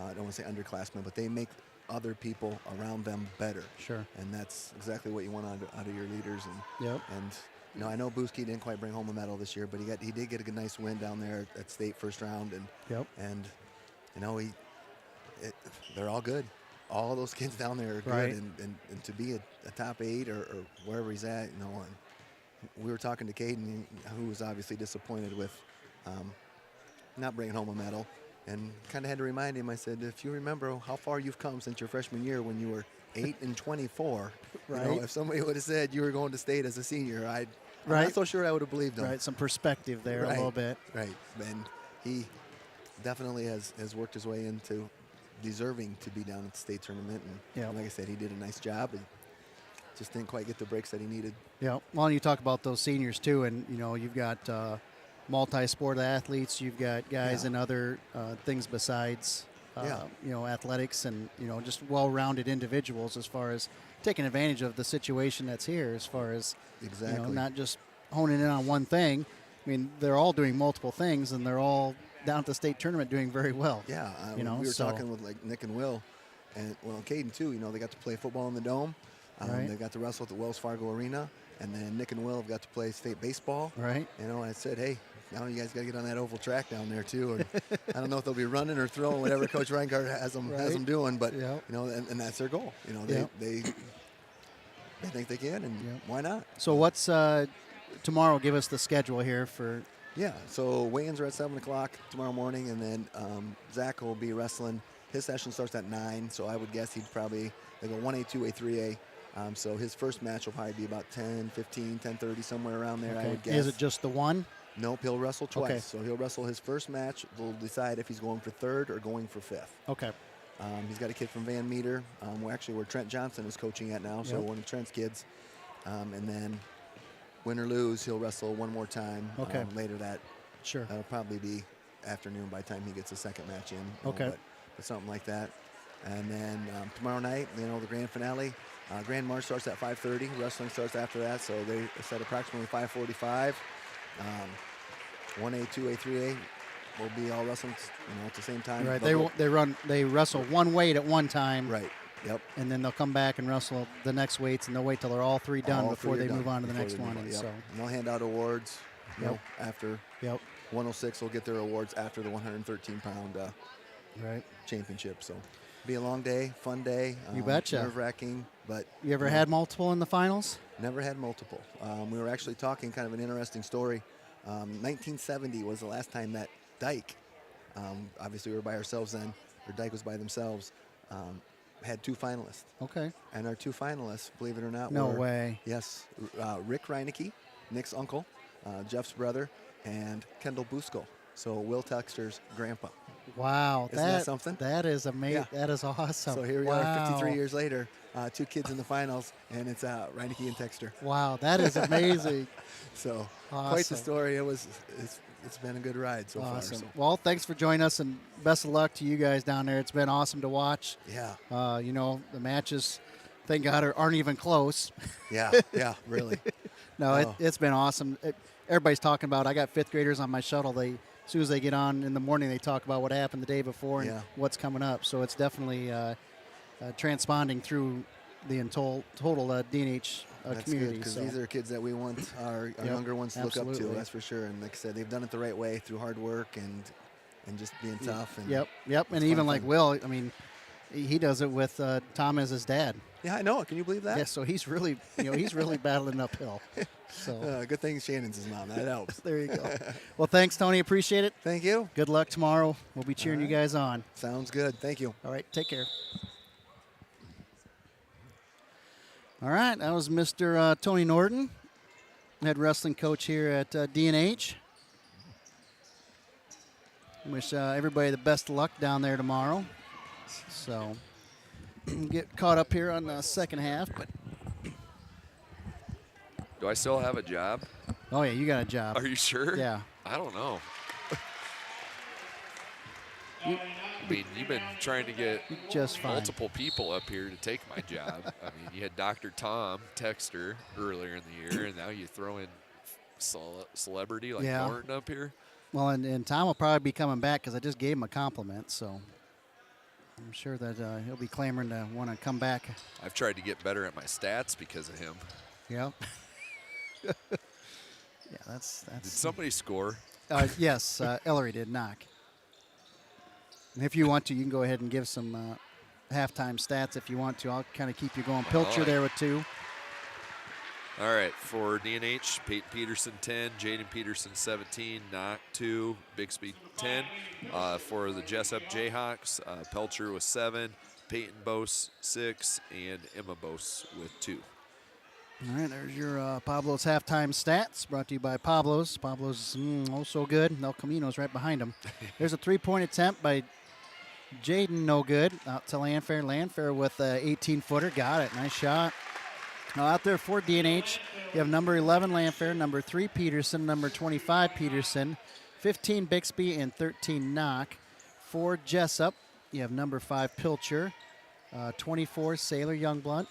I don't want to say underclassmen, but they make other people around them better. Sure. And that's exactly what you want out of your leaders. And I know Buski didn't quite bring home a medal this year, but he did get a nice win down there at state first round, and they're all good. All those kids down there are good, and to be a top 8 or wherever he's at, and we were talking to Caden, who was obviously disappointed with not bringing home a medal, and kind of had to remind him. I said, if you remember how far you've come since your freshman year when you were 8-24, if somebody would have said you were going to state as a senior, I'm not so sure I would have believed them. Right, some perspective there a little bit. Right, and he definitely has worked his way into deserving to be down at the state tournament. And like I said, he did a nice job and just didn't quite get the breaks that he needed. Yeah, well, and you talk about those seniors too, and you've got multi-sport athletes, you've got guys in other things besides athletics, and just well-rounded individuals as far as taking advantage of the situation that's here, as far as not just honing in on one thing. I mean, they're all doing multiple things, and they're all down at the state tournament doing very well. Yeah, we were talking with Nick and Will, and Caden too. They got to play football in the Dome. They got to wrestle at the Wells Fargo Arena, and then Nick and Will have got to play state baseball. Right. I said, hey, now you guys got to get on that oval track down there too. Or I don't know if they'll be running or throwing, whatever Coach Reingart has them doing, but and that's their goal. They think they can, and why not? So what's tomorrow? Give us the schedule here for. Yeah, so weigh-ins are at 7 o'clock tomorrow morning, and then Zach will be wrestling. His session starts at 9, so I would guess they go 1A, 2A, 3A. So his first match will probably be about 10, 15, 10:30, somewhere around there, I would guess. Is it just the one? Nope, he'll wrestle twice. Okay. So he'll wrestle his first match. They'll decide if he's going for 3rd or going for 5th. Okay. He's got a kid from Van Meter, where Trent Johnson is coaching at now, so one of Trent's kids. And then win or lose, he'll wrestle one more time. Okay. Later that Sure. that'll probably be afternoon by the time he gets a second match in. Okay. But something like that. And then tomorrow night, the grand finale. Grand March starts at 5:30. Wrestling starts after that, so they set approximately 5:45. 1A, 2A, 3A will be all wrestling, at the same time. Right. They'll They wrestle one weight at one time. Right. Yep. And then they'll come back and wrestle the next weights, and they'll wait till they're all three done All before three are they move done on to the before next they move one. on, And yep. so, And they'll hand out awards. After yep. 106 will get their awards after the 113-pound Right. championship. So, be a long day, fun day. You betcha. Nerve-wracking, but You ever had multiple in the finals? never had multiple. We were actually talking kind of an interesting story. 1970 was the last time that Dike, obviously we were by ourselves then, or Dike was by themselves, had two finalists. Okay. And our two finalists, believe it or not, No were, way. yes, Rick Reinecke, Nick's uncle, Jeff's brother, and Kendall Buskell, so Will Texter's grandpa. Wow. Isn't that something? That is amazing. Yeah. That is awesome. So here we Wow. are 53 years later, two kids in the finals, and it's Reinecke and Texter. Wow. That is amazing. So Awesome. quite the story. It's been a good ride so Awesome. far. So. Well, thanks for joining us, and best of luck to you guys down there. It's been awesome to watch. Yeah. The matches, thank God, aren't even close. Yeah, really. No, it's been awesome. Everybody's talking about. I got fifth graders on my shuttle. As soon as they get on in the morning, they talk about what happened the day before and what's coming up. So it's definitely transponding through the total DNH That's community. good, because these are kids that we want our younger ones to look up to. absolutely. That's for sure. And like I said, they've done it the right way through hard work and just being tough. And Yep. And it's even fun. like Will, I mean, he does it with Tom as his dad. Yeah, I know. Can you believe that? Yeah, so he's really, he's really battling uphill. So Good thing Shannon's his mom. That helps. there you go. Well, thanks, Tony. Appreciate it. Thank you. Good luck tomorrow. We'll be cheering you guys on. Sounds good. Thank you. All right, take care. All right, that was Mr. Tony Norton, head wrestling coach here at DNH. Wish everybody the best of luck down there tomorrow. So, get caught up here on the second half. But Do I still have a job? oh yeah, you got a job. Are you sure? Yeah. I don't know. I mean, you've been trying to get Just fine. multiple people up here to take my job. I mean, you had Dr. Tom Texter earlier in the year, and now you throw in celebrity like Yeah. Norton up here. Well, and Tom will probably be coming back because I just gave him a compliment, so I'm sure that he'll be clamoring to want to come back. I've tried to get better at my stats because of him. Yep. Yeah, that's. Did somebody score? Yes, Ellery did knock. And if you want to, you can go ahead and give some halftime stats if you want to. I'll kind of keep you going. Pilcher there with 2. All right, for DNH, Peyton Peterson 10, Jaden Peterson 17, Knock 2, Bixby 10. For the Jesup Jayhawks, Pelcher with 7, Peyton Bose 6, and Emma Bose with 2. All right, there's your Pablo's halftime stats, brought to you by Pablo's. Pablo's oh so good. El Camino's right behind him. There's a 3-point attempt by Jaden, no good. Out to Landfair. Landfair with an 18-footer. Got it. Nice shot. Now out there for DNH, you have number 11 Landfair, number 3 Peterson, number 25 Peterson, 15 Bixby, and 13 Knock. For Jesup, you have number 5 Pilcher, 24 Sailor Youngblood.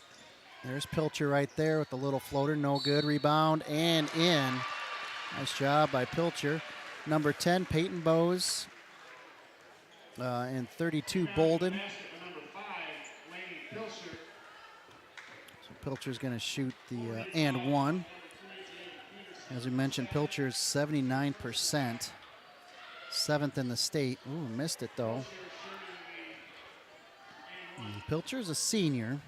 There's Pilcher right there with the little floater, no good. Rebound and in. Nice job by Pilcher. Number 10 Peyton Bose, and 32 Bolden. Number 5, Laney Pilcher. Pilcher's going to shoot the and 1. As we mentioned, Pilcher's 79%. 7th in the state. Ooh, missed it though. Pilcher's a senior.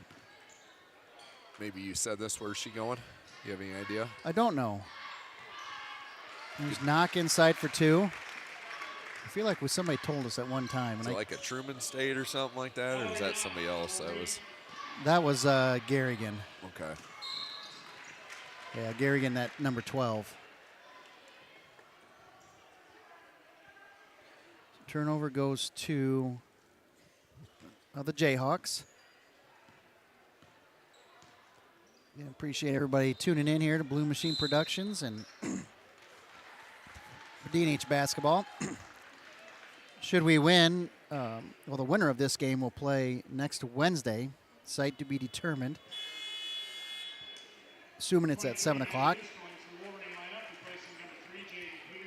Maybe you said this. Where's she going? You have any idea? I don't know. There's Knock inside for 2. I feel like somebody told us at one time. Is it like a Truman State or something like that, or is that somebody else that was? That was Garrigan. Okay. Yeah, Garrigan, that number 12. Turnover goes to the Jayhawks. Yeah, appreciate everybody tuning in here to Blue Machine Productions and D&H basketball. Should we win, well, the winner of this game will play next Wednesday. Site to be determined. Assuming it's at 7 o'clock.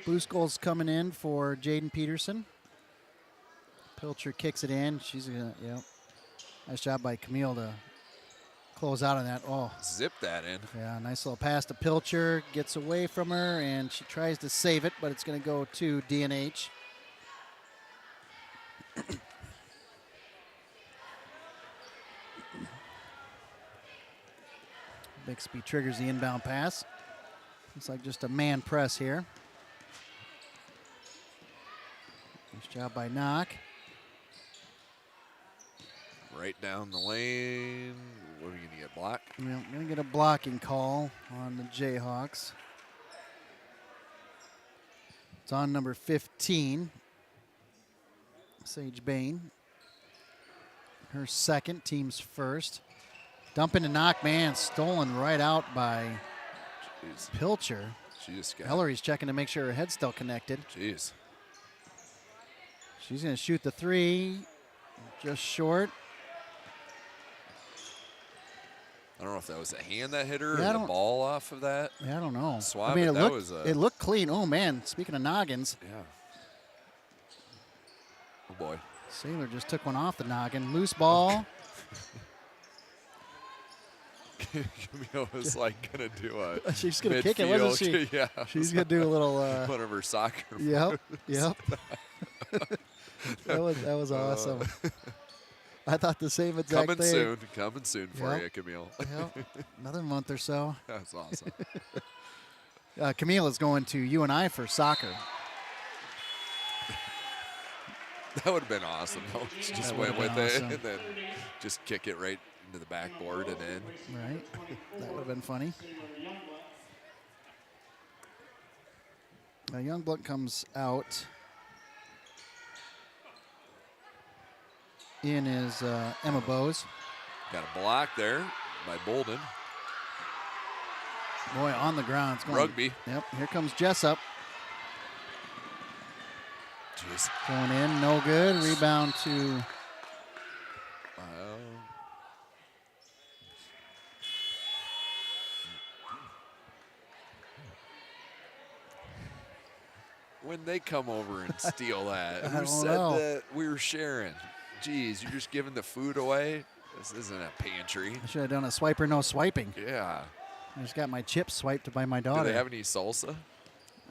Boost goals coming in for Jaden Peterson. Pilcher kicks it in. She's gonna, nice job by Camille to close out on that. Oh, Zip that in. yeah, nice little pass to Pilcher. Gets away from her, and she tries to save it, but it's going to go to D&H. Bixby triggers the inbound pass. Looks like just a man press here. Nice job by Knock. Right down the lane. What are we going to get, blocked? Well, going to get a blocking call on the Jayhawks. It's on number 15, Sage Bain. Her second, team's first. Dump into Knock, man, stolen right out by Jeez. Pilcher. She just got. Ellery's checking to make sure her head's still connected. Jeez. She's going to shoot the three, just short. I don't know if that was a hand that hit her Yeah, or the ball off of that. Yeah, I don't know. Swab, I mean, but it looked clean. Oh, man, speaking of noggins. Yeah. Oh, boy. Sailor just took one off the noggin. Loose ball. Camille was like going to do a She's going to kick it, wasn't she? Yeah. She's going to do a little. One of her soccer Yep, moves. yep. that was awesome. I thought the same exact thing. Coming soon for you, Camille. Yep. Another month or so. That's awesome. Camille is going to UNI for soccer. That would have been awesome, though. She just That went would've with been it awesome. and then just kick it right into the backboard and in. Right. That would have been funny. Youngblood comes out. In is Emma Bowes. Got a block there by Bolden. Boy, on the ground. It's going, Rugby. Yep, here comes Jesup. Jeez. Going in, no good. Rebound to when they come over and steal that, I who don't said know. that we were sharing? Jeez, you're just giving the food away? This isn't a pantry. I should have done a swiper, no swiping. Yeah. I just got my chips swiped by my Do daughter. they have any salsa?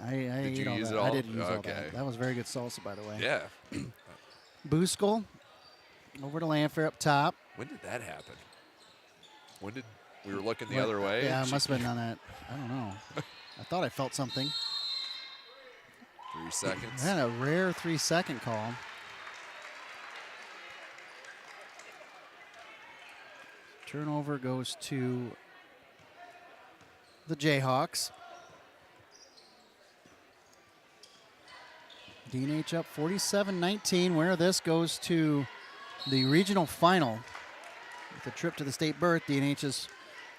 I Did you ate all use that. it all? I didn't use all Okay. that. That was very good salsa, by the way. Yeah. Booskell over to Lanfair up top. When did that happen? When did we were looking the other way? Yeah, and it she- must have been on that. I don't know. I thought I felt something. 3 seconds. I had a rare 3-second call. Turnover goes to the Jayhawks. D&H up 47-19. Where this goes to the regional final. With a trip to the state berth, D&H has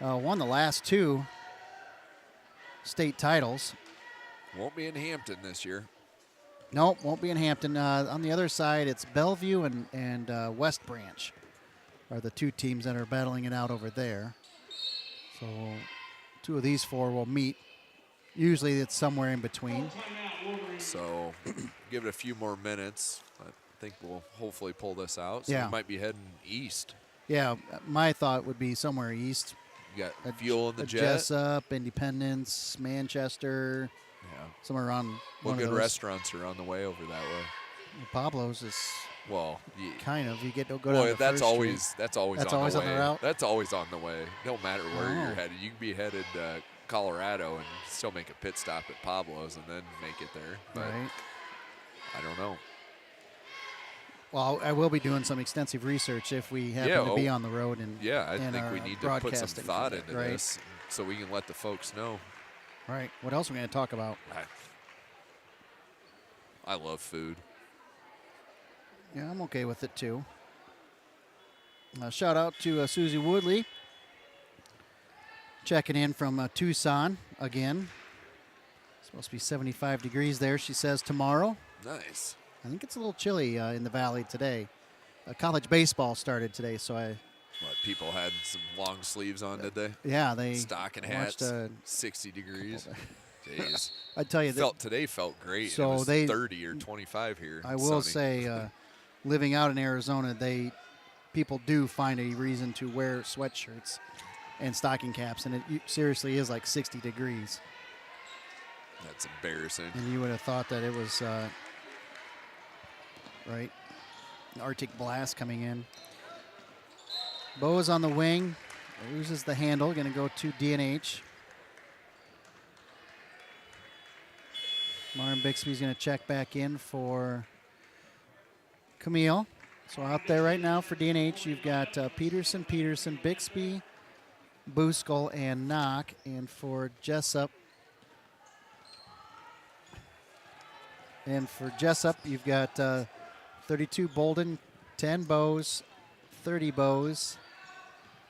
won the last 2 state titles. Won't be in Hampton this year. Nope, won't be in Hampton. On the other side, it's Bellevue and West Branch are the 2 teams that are battling it out over there. So 2 of these 4 will meet. Usually it's somewhere in between. So give it a few more minutes. I think we'll hopefully pull this out. So Yeah. we might be heading east. Yeah, my thought would be somewhere east. You got fuel in the jet. Jesup, Independence, Manchester, Yeah. somewhere around What one good of those. restaurants are on the way over that way? Pablo's is Well, kind of. You get to go well, down to that's First always Street. that's always That's on always the on the way. route? That's always on the way. No matter where Oh. you're headed, you can be headed Colorado and still make a pit stop at Pablo's and then make it there. But Right. I don't know. Well, I will be doing some extensive research if we happen to be on the road. And Yeah, I and think are we need to put some broadcasting thought from it, into right? this so we can let the folks know. Right. What else are we going to talk about? I love food. Yeah, I'm okay with it too. Shout out to Susie Woodley. checking in from Tucson again. It's supposed to be 75 degrees there, she says, tomorrow. Nice. I think it's a little chilly in the valley today. College baseball started today, so What, people had some long sleeves on, did they? yeah, they Stocking watched, hats, 60 degrees. Jeez. I tell you, Today felt great. So it was they- 30 or 25 here. I will sunny. say, living out in Arizona, people do find a reason to wear sweatshirts and stocking caps, and it seriously is like 60 degrees. That's embarrassing. And you would have thought that it was right, an Arctic blast coming in. Bo is on the wing, loses the handle, going to go to DNH. Martin Bixby's going to check back in for Camille. So out there right now for DNH, you've got Peterson, Bixby, Buskel, and Knock. And for Jesup, you've got 32 Bolden, 10 Bowes, 30 Bowes,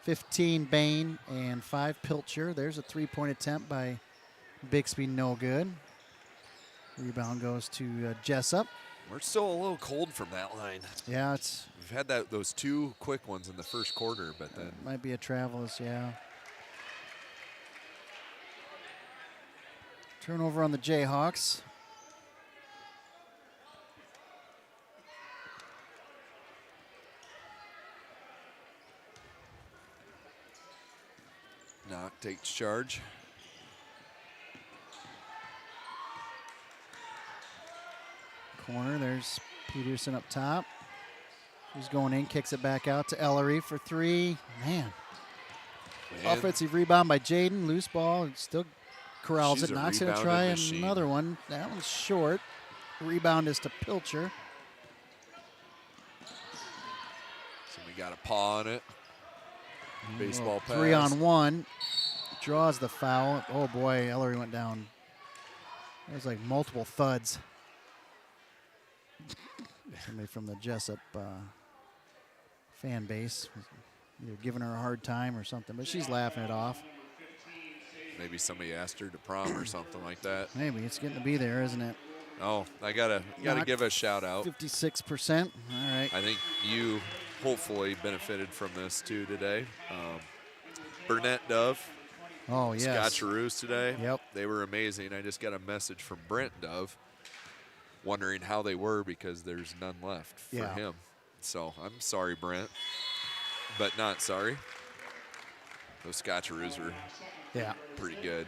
15 Bain, and 5 Pilcher. There's a three-point attempt by Bixby, no good. Rebound goes to Jesup. We're still a little cold from that line. Yeah, We've had those 2 quick ones in the first quarter, but then might be a Travelers, yeah. Turnover on the Jayhawks. Knock takes charge. Corner, there's Peterson up top. He's going in, kicks it back out to Ellery for 3. Man. Man, Offensive rebound by Jaden. Loose ball. Still corrals She's it. a Knox going to rebounding try machine. another one. That one's short. Rebound is to Pilcher. so we got a paw on it. Baseball pass. 3-on-1. Draws the foul. Oh, boy. Ellery went down. There's like multiple thuds. Somebody from the Jesup fan base either giving her a hard time or something, but she's laughing it off. Maybe somebody asked her to prom or something like that. Maybe it's getting to be there, isn't it? Oh, I gotta Knock. give a shout out. 56%. All right. I think you hopefully benefited from this too today. Burnett Dove, Oh, yes. Scotcheroos today. Yep. They were amazing. I just got a message from Brent Dove wondering how they were because there's none left for Yeah. him. So I'm sorry, Brent, but not sorry. Those Scotcheroos were Yeah. pretty good.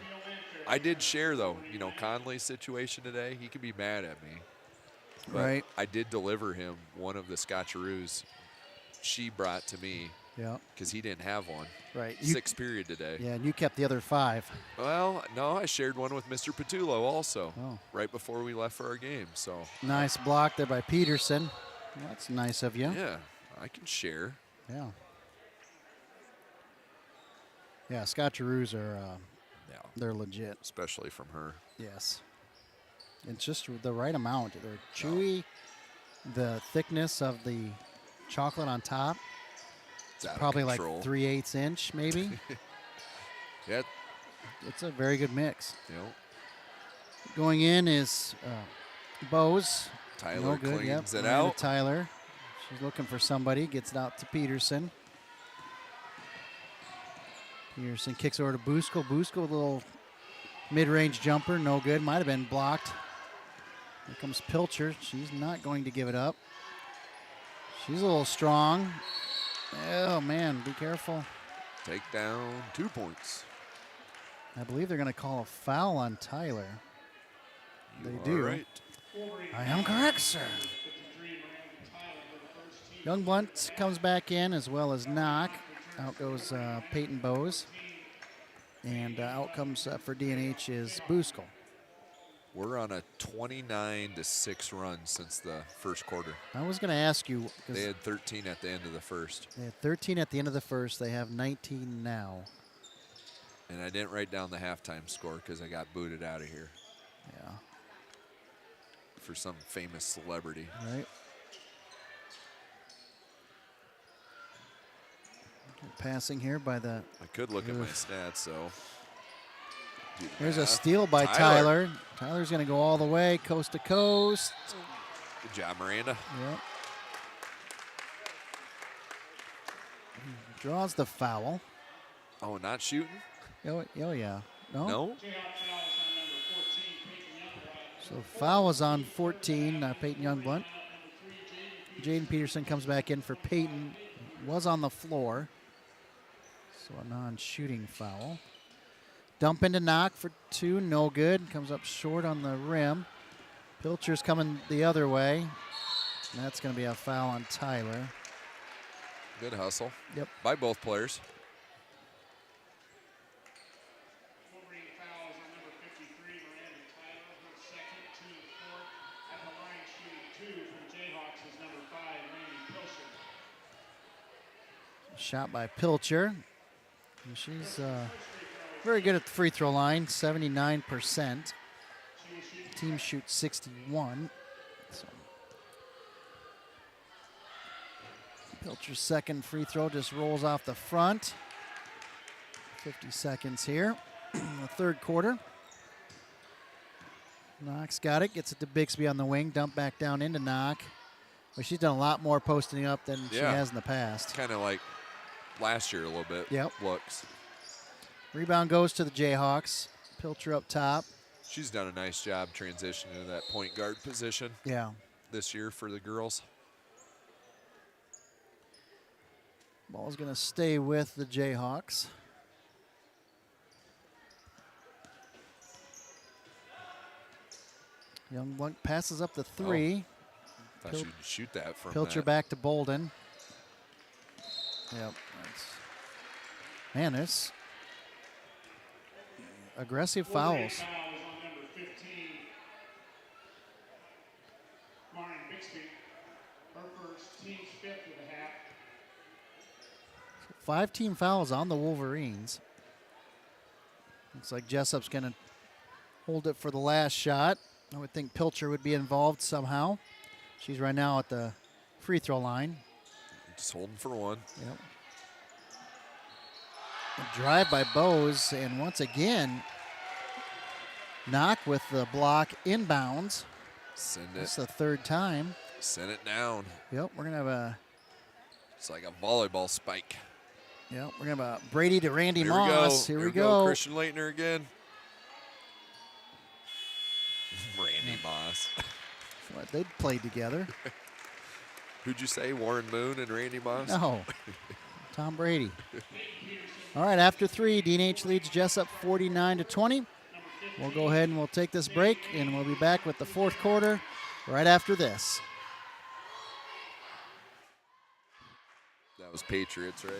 I did share, though, Conley's situation today. He could be mad at me. But Right. I did deliver him one of the Scotcheroos she brought to me Yeah. because he didn't have one. Right. Sixth period today. Yeah, and you kept the other 5. Well, no, I shared one with Mr. Patullo also Oh. right before we left for our game. So, Nice block there by Peterson. Well, that's nice of you. yeah, I can share. Yeah. Yeah, Scotcheroos are Yeah, they're legit. especially from her. Yes. It's just the right amount. They're chewy. The thickness of the chocolate on top. It's out of Probably control. like 3/8 inch, maybe. Yeah, It's a very good mix. you know, Going in is Bose. Tyler No good. cleans Yep. it Right to out. Tyler. She's looking for somebody. Gets it out to Peterson. Peterson kicks over to Busco. Busco, a little mid-range jumper. No good. Might have been blocked. Here comes Pilcher. She's not going to give it up. She's a little strong. Oh, man. Be careful. Take down 2 points. I believe they're going to call a foul on Tyler. You They are do. right. I am correct, sir. Youngblunt comes back in as well as Knock. Out goes Peyton Bowes. And out comes for DNH is Buskel. We're on a 29-6 run since the first quarter. I was going to ask you, They because had 13 at the end of the first. they had 13 at the end of the first. They have 19 now. And I didn't write down the halftime score because I got booted out of here Yeah, for some famous celebrity. right. passing here by the. I could look at my stats, so. do the Here's a math. steal by Tyler. Tyler's going to go all the way, coast to coast. Good job, Miranda. Yep. Draws the foul. Oh, not shooting? Oh yeah. No? No? Jayhawk foul is on number 14, Peyton Youngblood. So foul was on 14, Peyton Youngblunt. Jaden Peterson comes back in for Peyton. Was on the floor. So a non-shooting foul. Dump into Knock for 2, no good. Comes up short on the rim. Pilcher's coming the other way. And that's going to be a foul on Tyler. Good hustle. Yep. By both players. Wolverine foul is on number 53, Miranda Tyler. Her second, team fourth. At the line shooting 2 for the Jayhawks is number 5, Randy Pilcher. Shot by Pilcher. And she's very good at the free throw line, 79%. Team shoots 61. So Pilcher's second free throw just rolls off the front. 50 seconds here in the third quarter. Knox got it, gets it to Bixby on the wing, dump back down into Knock. But she's done a lot more posting up than she has in the past. Kind of like last year a little bit. Yep. Looks. Rebound goes to the Jayhawks. Pilcher up top. She's done a nice job transitioning to that point guard position Yeah. this year for the girls. Ball's going to stay with the Jayhawks. Youngblunt passes up the 3. Thought she'd shoot that from Pilcher that. back to Bolden. Yep. Man, there's aggressive Wolverine fouls. foul is on number 15, Lauren Bixby. Her first, team's fifth of the half. 5 team fouls on the Wolverines. Looks like Jesup's going to hold it for the last shot. I would think Pilcher would be involved somehow. She's right now at the free throw line. Just holding for one. Yep. A drive by Bose, and once again, Knock with the block inbounds. Send That's it. the third time. Send it down. Yep, we're gonna have a It's like a volleyball spike. we're gonna have a Brady to Randy Here Moss. we go. Here we go. Christian Leitner again. Randy Moss. What, they played together. Who'd you say? Warren Moon and Randy Moss? No, Tom Brady. All right, after 3, D&H leads Jesup 49-20. We'll go ahead and we'll take this break, and we'll be back with the fourth quarter right after this. That was Patriots, right?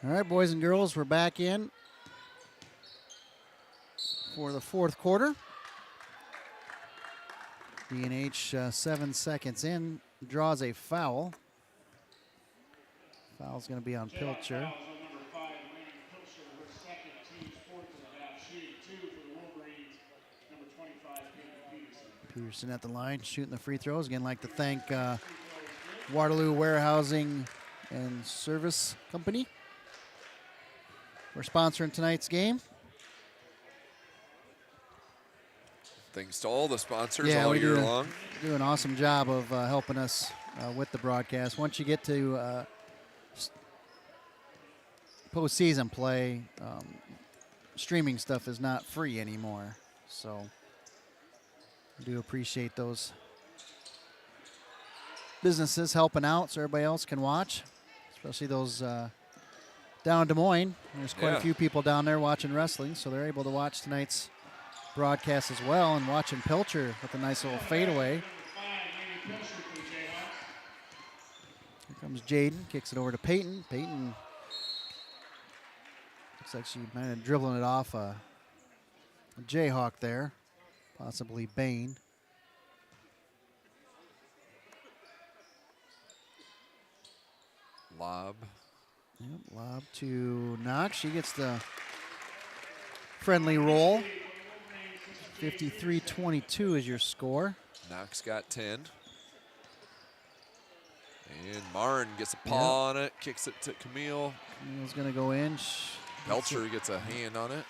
All right, boys and girls, we're back in for the fourth quarter. D&H 7 seconds in, draws a foul. Foul's going to be on Pilcher. Foul is on number 5, Randy Pilcher. Her second, team's fourth of the half. Shooting 2 for the Wolverines, number 25, Peyton Peterson. Peterson at the line, shooting the free throws. Again, like to thank Waterloo Warehousing and Service Company. We're sponsoring tonight's game. Thanks to all the sponsors Yeah, all we year do long. do an awesome job of helping us with the broadcast. Once you get to postseason play, streaming stuff is not free anymore. So I do appreciate those businesses helping out so everybody else can watch, especially those down in Des Moines. There's quite Yeah. a few people down there watching wrestling, so they're able to watch tonight's broadcast as well, and watching Pilcher with a nice little fadeaway. Here comes Jaden, kicks it over to Peyton. Peyton looks like she might have dribbling it off a Jayhawk there, possibly Bain. Lob. Yep, lob to Knox. She gets the friendly roll. 53-22 is your score. Knox got 10. And Martin gets a paw on it, kicks it to Camille. Camille's going to go in. Pelcher gets a hand on it.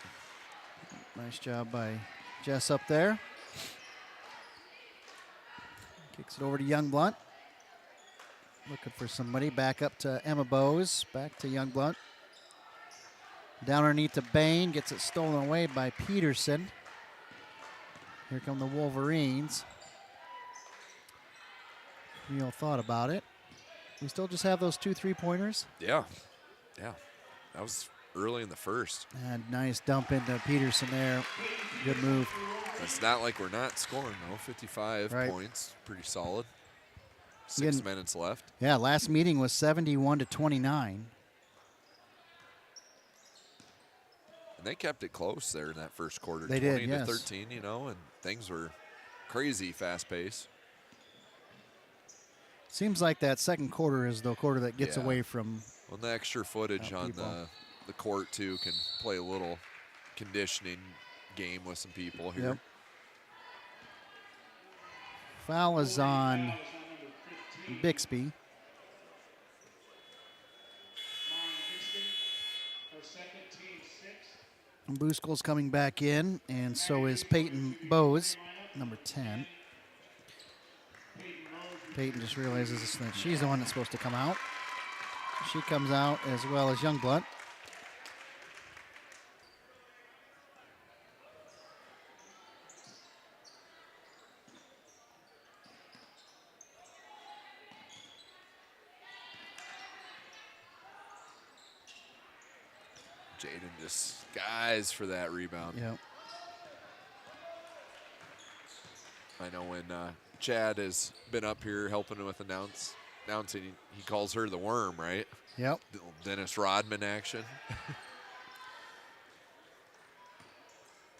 Nice job by Jess up there. Kicks it over to Youngblunt. Looking for somebody. Back up to Emma Bowes. Back to Youngblunt. Down underneath to Bain. Gets it stolen away by Peterson. Here come the Wolverines. Neil thought about it. We still just have those 2 3-pointers. Yeah. That was early in the first. And nice dump into Peterson there. Good move. It's not like we're not scoring, though. 55 Right. points. Pretty solid. 6 Again, minutes left. Yeah, last meeting was 71-29. And they kept it close there in that first quarter. They 20 did, yes. to 13, and things were crazy fast pace. Seems like that second quarter is the quarter that gets Yeah. away from. Well, the extra footage on people. the court, too, can play a little conditioning game with some people here. Yep. Foul is on Bixby. Buskel's coming back in, and so is Peyton Bowes, number 10. Peyton just realizes that she's the one that's supposed to come out. She comes out as well as Youngblunt. Jaden just skies for that rebound. Yep. I know when Chad has been up here helping with announcing, he calls her the worm, right? Yep. Little Dennis Rodman action.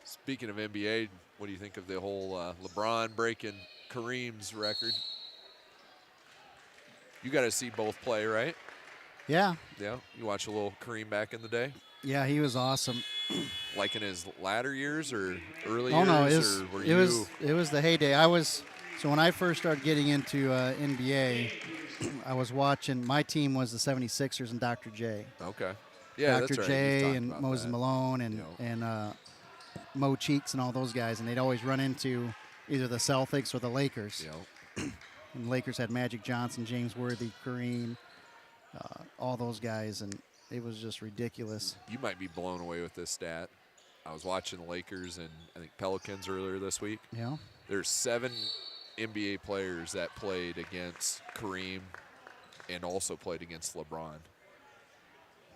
Speaking of NBA, what do you think of the whole LeBron breaking Kareem's record? You got to see both play, right? Yeah. Yeah. You watch a little Kareem back in the day? Yeah, he was awesome. Like in his latter years or early Oh years? no, or were it was the heyday. So when I first started getting into NBA, I was watching. My team was the 76ers and Dr. J. Okay. Yeah, Dr. that's right. J You've talked and about Moses that. Malone and Mo Cheeks and all those guys, and they'd always run into either the Celtics or the Lakers. You know, And the Lakers had Magic Johnson, James Worthy, Kareem, all those guys, and it was just ridiculous. you might be blown away with this stat. I was watching the Lakers and I think Pelicans earlier this week. Yeah. There's 7 NBA players that played against Kareem and also played against LeBron.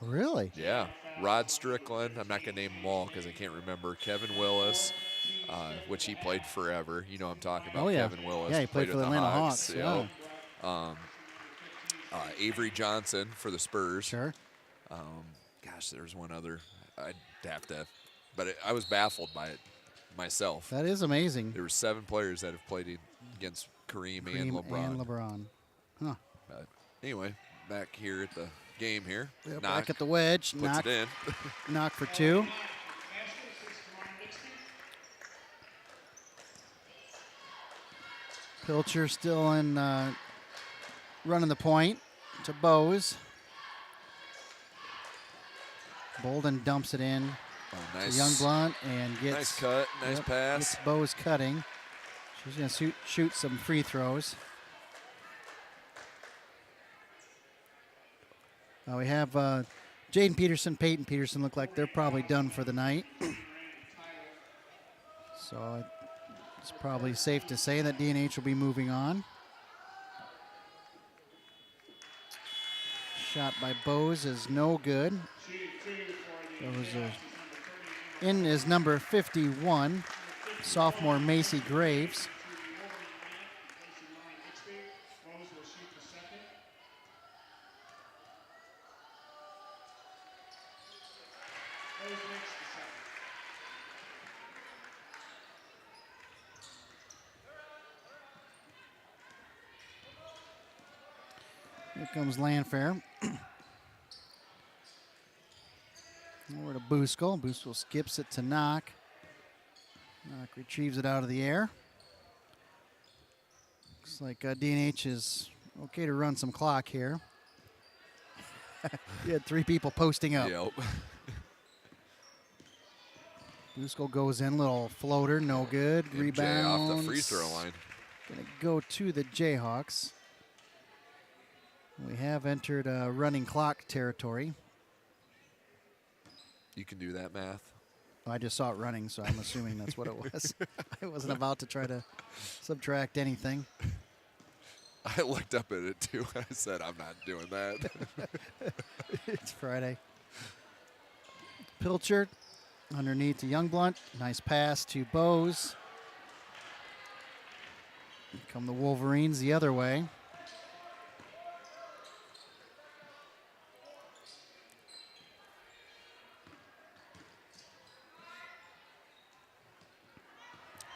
Really? Yeah. Rod Strickland, I'm not going to name them all because I can't remember. Kevin Willis, which he played forever. You know what I'm talking about, Oh, yeah. Kevin Willis. Yeah, he played for with the Atlanta Hawks, you know. Avery Johnson for the Spurs. Sure. Gosh, there's one other. I'd have to, but I was baffled by it myself. That is amazing. There were 7 players that have played against Kareem and LeBron. Huh. But anyway, back here at the game here. Yep, Knock back at the wedge. puts Knock, it in. knock for 2. Pilcher still in running the point to Bowes. Bolden dumps it in. Oh, to nice. Youngblunt and gets Nice cut. Nice pass. Gets Bose cutting. She's going to shoot some free throws. We have Jaden Peterson, Peyton Peterson look like they're probably done for the night. So it's probably safe to say that D&H will be moving on. Shot by Bose is no good. Bose in is number 51, sophomore Macy Graves. Here comes Landfair. Over to Buskel. Buskel skips it to Knock. Knock retrieves it out of the air. Looks like D&H is okay to run some clock here. You had 3 people posting up. Yep. Buskel goes in, little floater, no good. MJ Rebound. off the free throw line. Gonna go to the Jayhawks. We have entered running clock territory. You can do that math. I just saw it running, so I'm assuming that's what it was. I wasn't about to try to subtract anything. I looked up at it too. I said, I'm not doing that. It's Friday. Pilcher underneath to Youngblunt. Nice pass to Bose. Here come the Wolverines the other way.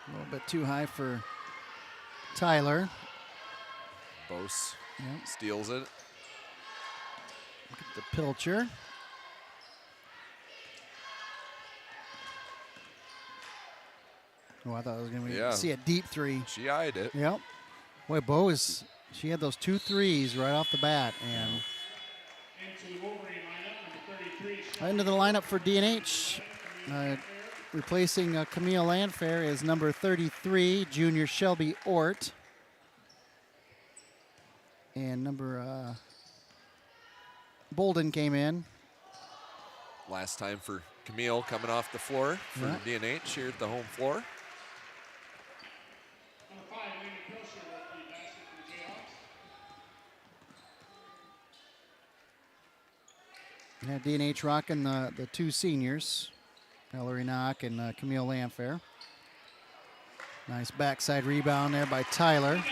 A little bit too high for Tyler. Bose Yep. steals it. Look at the Pilcher. Oh, I thought it was going to be see a deep 3. She eyed it. Yep. Boy, Bose, she had those 2 threes right off the bat. And into the lineup for D&H. Replacing Camille Landfair is number 33, junior Shelby Ort. And number Bolden came in. Last time for Camille coming off the floor for D&H here at the home floor. Yeah, D&H rocking the 2 seniors, Ellery Knock and Camille Landfair. Nice backside rebound there by Tyler.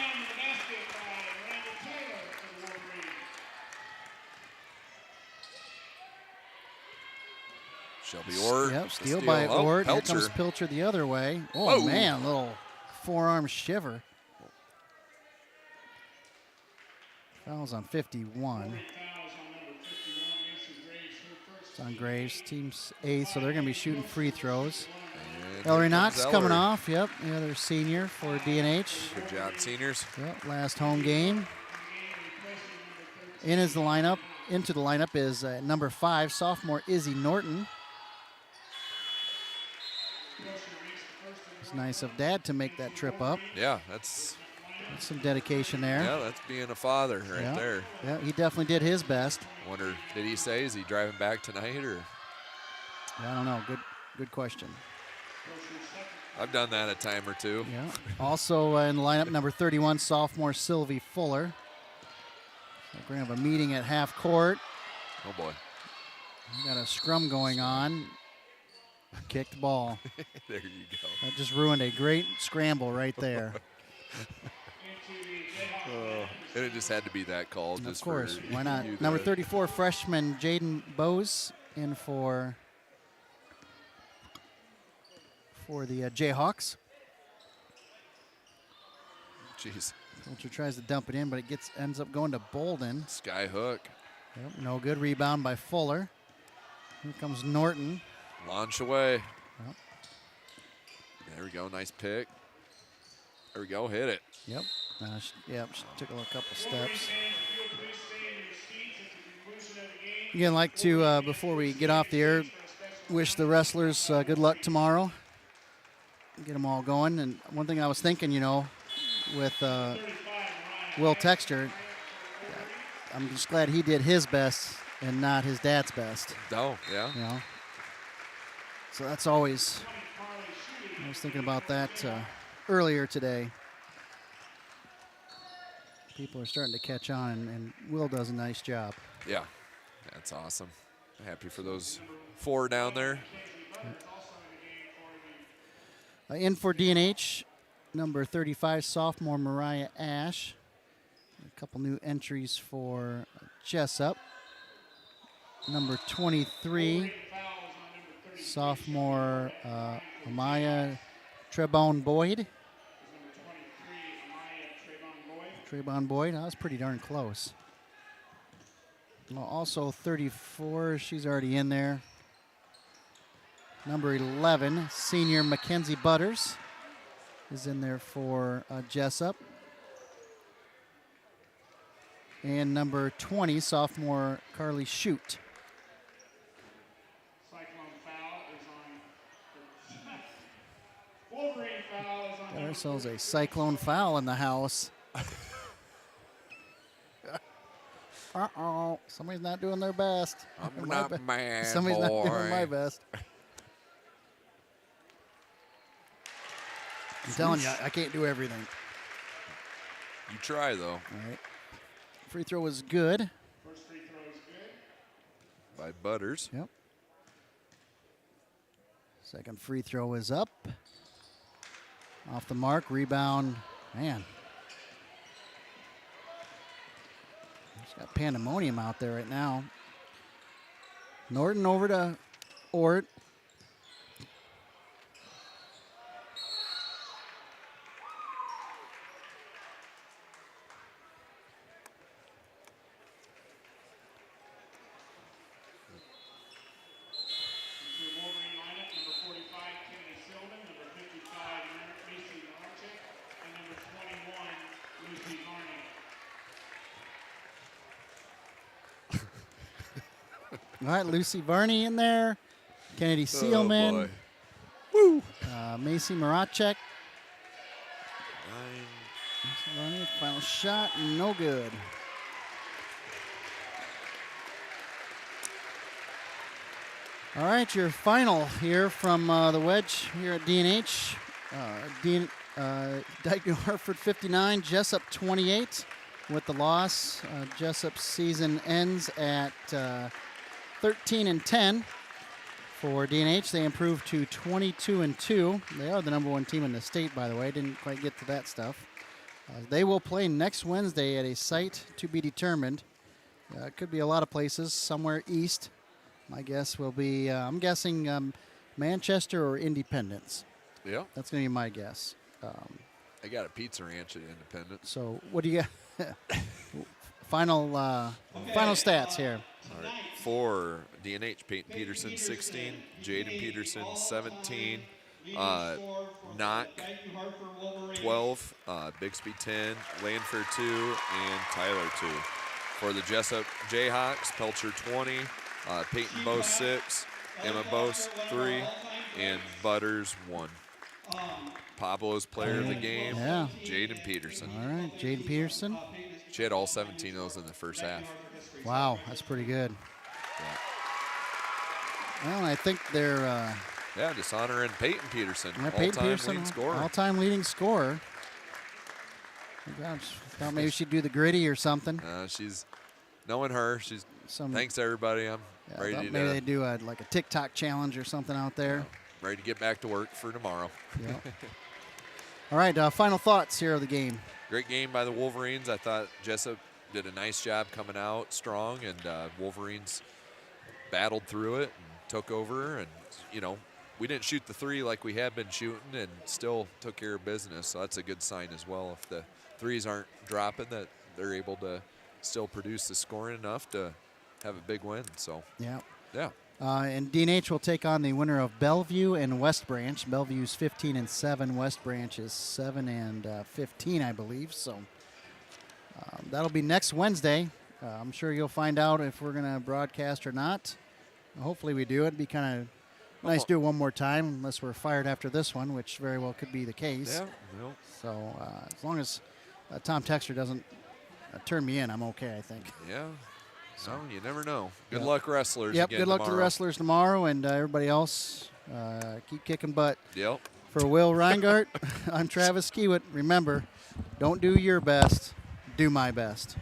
Shelby Ort. Yep, steal by Ort. Here comes Pelcher. Pilcher the other way. Oh, man, little forearm shiver. Fouls on 51. It's on Graves, team's 8th, so they're going to be shooting free throws. Ellery Knox coming off. Yep, the other senior for D&H. Good job, seniors. Yep, last home game. Into the lineup is number 5, sophomore Izzy Norton. It's nice of Dad to make that trip up. Yeah, that's some dedication there. Yeah, that's being a father right there. Yeah, he definitely did his best. Wonder, did he say, is he driving back tonight or? I don't know. Good question. I've done that a time or two. Yeah. Also in the lineup, number 31, sophomore Sylvie Fuller. So we're going to have a meeting at half court. Oh, boy. We got a scrum going on. Kicked ball. There you go. That just ruined a great scramble right there. And it just had to be that call. Of course. Why not? Number 34, freshman Jaden Bose in for the Jayhawks. Jeez. Pilcher tries to dump it in, but it ends up going to Bolden. Sky hook. Yep, no good. Rebound by Fuller. Here comes Norton. Launch away. Yep. There we go. Nice pick. There we go. Hit it. Yep. She took a couple steps. Again, like to, before we get off the air, wish the wrestlers good luck tomorrow. Get them all going. And one thing I was thinking, with Will Texter, I'm just glad he did his best and not his dad's best. Oh, yeah. So that's always, I was thinking about that earlier today. People are starting to catch on, and Will does a nice job. Yeah, that's awesome. Happy for those 4 down there. In for D&H, number 35, sophomore Mariah Ash. A couple new entries for Jesup. Number 23, sophomore Amaya Trebon Boyd. Trebon Boyd, that was pretty darn close. Well, also 34, she's already in there. Number 11, senior Mackenzie Butters is in there for Jesup. And number 20, sophomore Carly Shute. Cyclone foul is on. Wolverine foul is on. Got ourselves a cyclone foul in the house. Uh-oh, somebody's not doing their best. I'm not mad, Somebody's not doing my best. I'm telling you, I can't do everything. You try, though. All right. Free throw was good. First free throw is good. By Butters. Yep. Second free throw is up. Off the mark, rebound. Man. She's got pandemonium out there right now. Norton over to Ort. The Wolverine lineup, number 45, Kennedy Sylvan, number 55, Macy Marchek, and number 21, Lucy Varney. All right, Lucy Varney in there. Kennedy Seelman. Oh, boy. Woo! Macy Marachek. 9. Lucy Varney, final shot, no good. All right, your final here from the wedge here at D&H. Dike-New Hartford 59, Jesup 28. With the loss, Jesup's season ends at 13-10. For D&H, they improved to 22-2. They are the number 1 team in the state, by the way. Didn't quite get to that stuff. They will play next Wednesday at a site to be determined. It could be a lot of places, somewhere east. My guess will be, I'm guessing Manchester or Independence. Yeah. That's going to be my guess. I got a pizza ranch at Independence. So what do you got? Final stats here. All right. For D&H, Peyton Peterson 16, Jaden Peterson 17, Knock 12, Bixby 10, Lanford 2, and Tyler 2. For the Jesup Jayhawks, Pelcher 20, Peyton Bose 6, Emma Bose 3, and Butters 1. Pablo's player of the game, Yeah. Jaden Peterson. All right, Jaden Peterson. She had all 17 of those in the first half. Wow, that's pretty good. Well, I think they're Yeah, dishonoring Peyton Peterson, Peyton all-time Peterson, leading scorer. all-time leading scorer. Gosh, thought maybe she'd do the gritty or something. She's knowing her. She's thanks everybody. I'm ready thought to maybe they do like a TikTok challenge or something out there. ready to get back to work for tomorrow. Yep. All right, final thoughts here of the game. Great game by the Wolverines. I thought Jesup did a nice job coming out strong, and Wolverines battled through it and took over. And we didn't shoot the 3 like we had been shooting, and still took care of business. So that's a good sign as well. If the 3s aren't dropping, that they're able to still produce the scoring enough to have a big win. So Yeah. yeah. And D&H will take on the winner of Bellevue and West Branch. Bellevue's 15-7. West Branch is 7-15, I believe. So that'll be next Wednesday. I'm sure you'll find out if we're going to broadcast or not. Hopefully we do. It'd be kind of Nice to do it one more time, unless we're fired after this one, which very well could be the case. Yeah. No. So as long as Tom Texter doesn't turn me in, I'm okay, I think. Yeah. So you never know. Good Yep. luck, wrestlers. Yep, again good luck to the tomorrow. wrestlers tomorrow, and everybody else, keep kicking butt. Yep. For Will Reingart, I'm Travis Kiewit. Remember, don't do your best, do my best.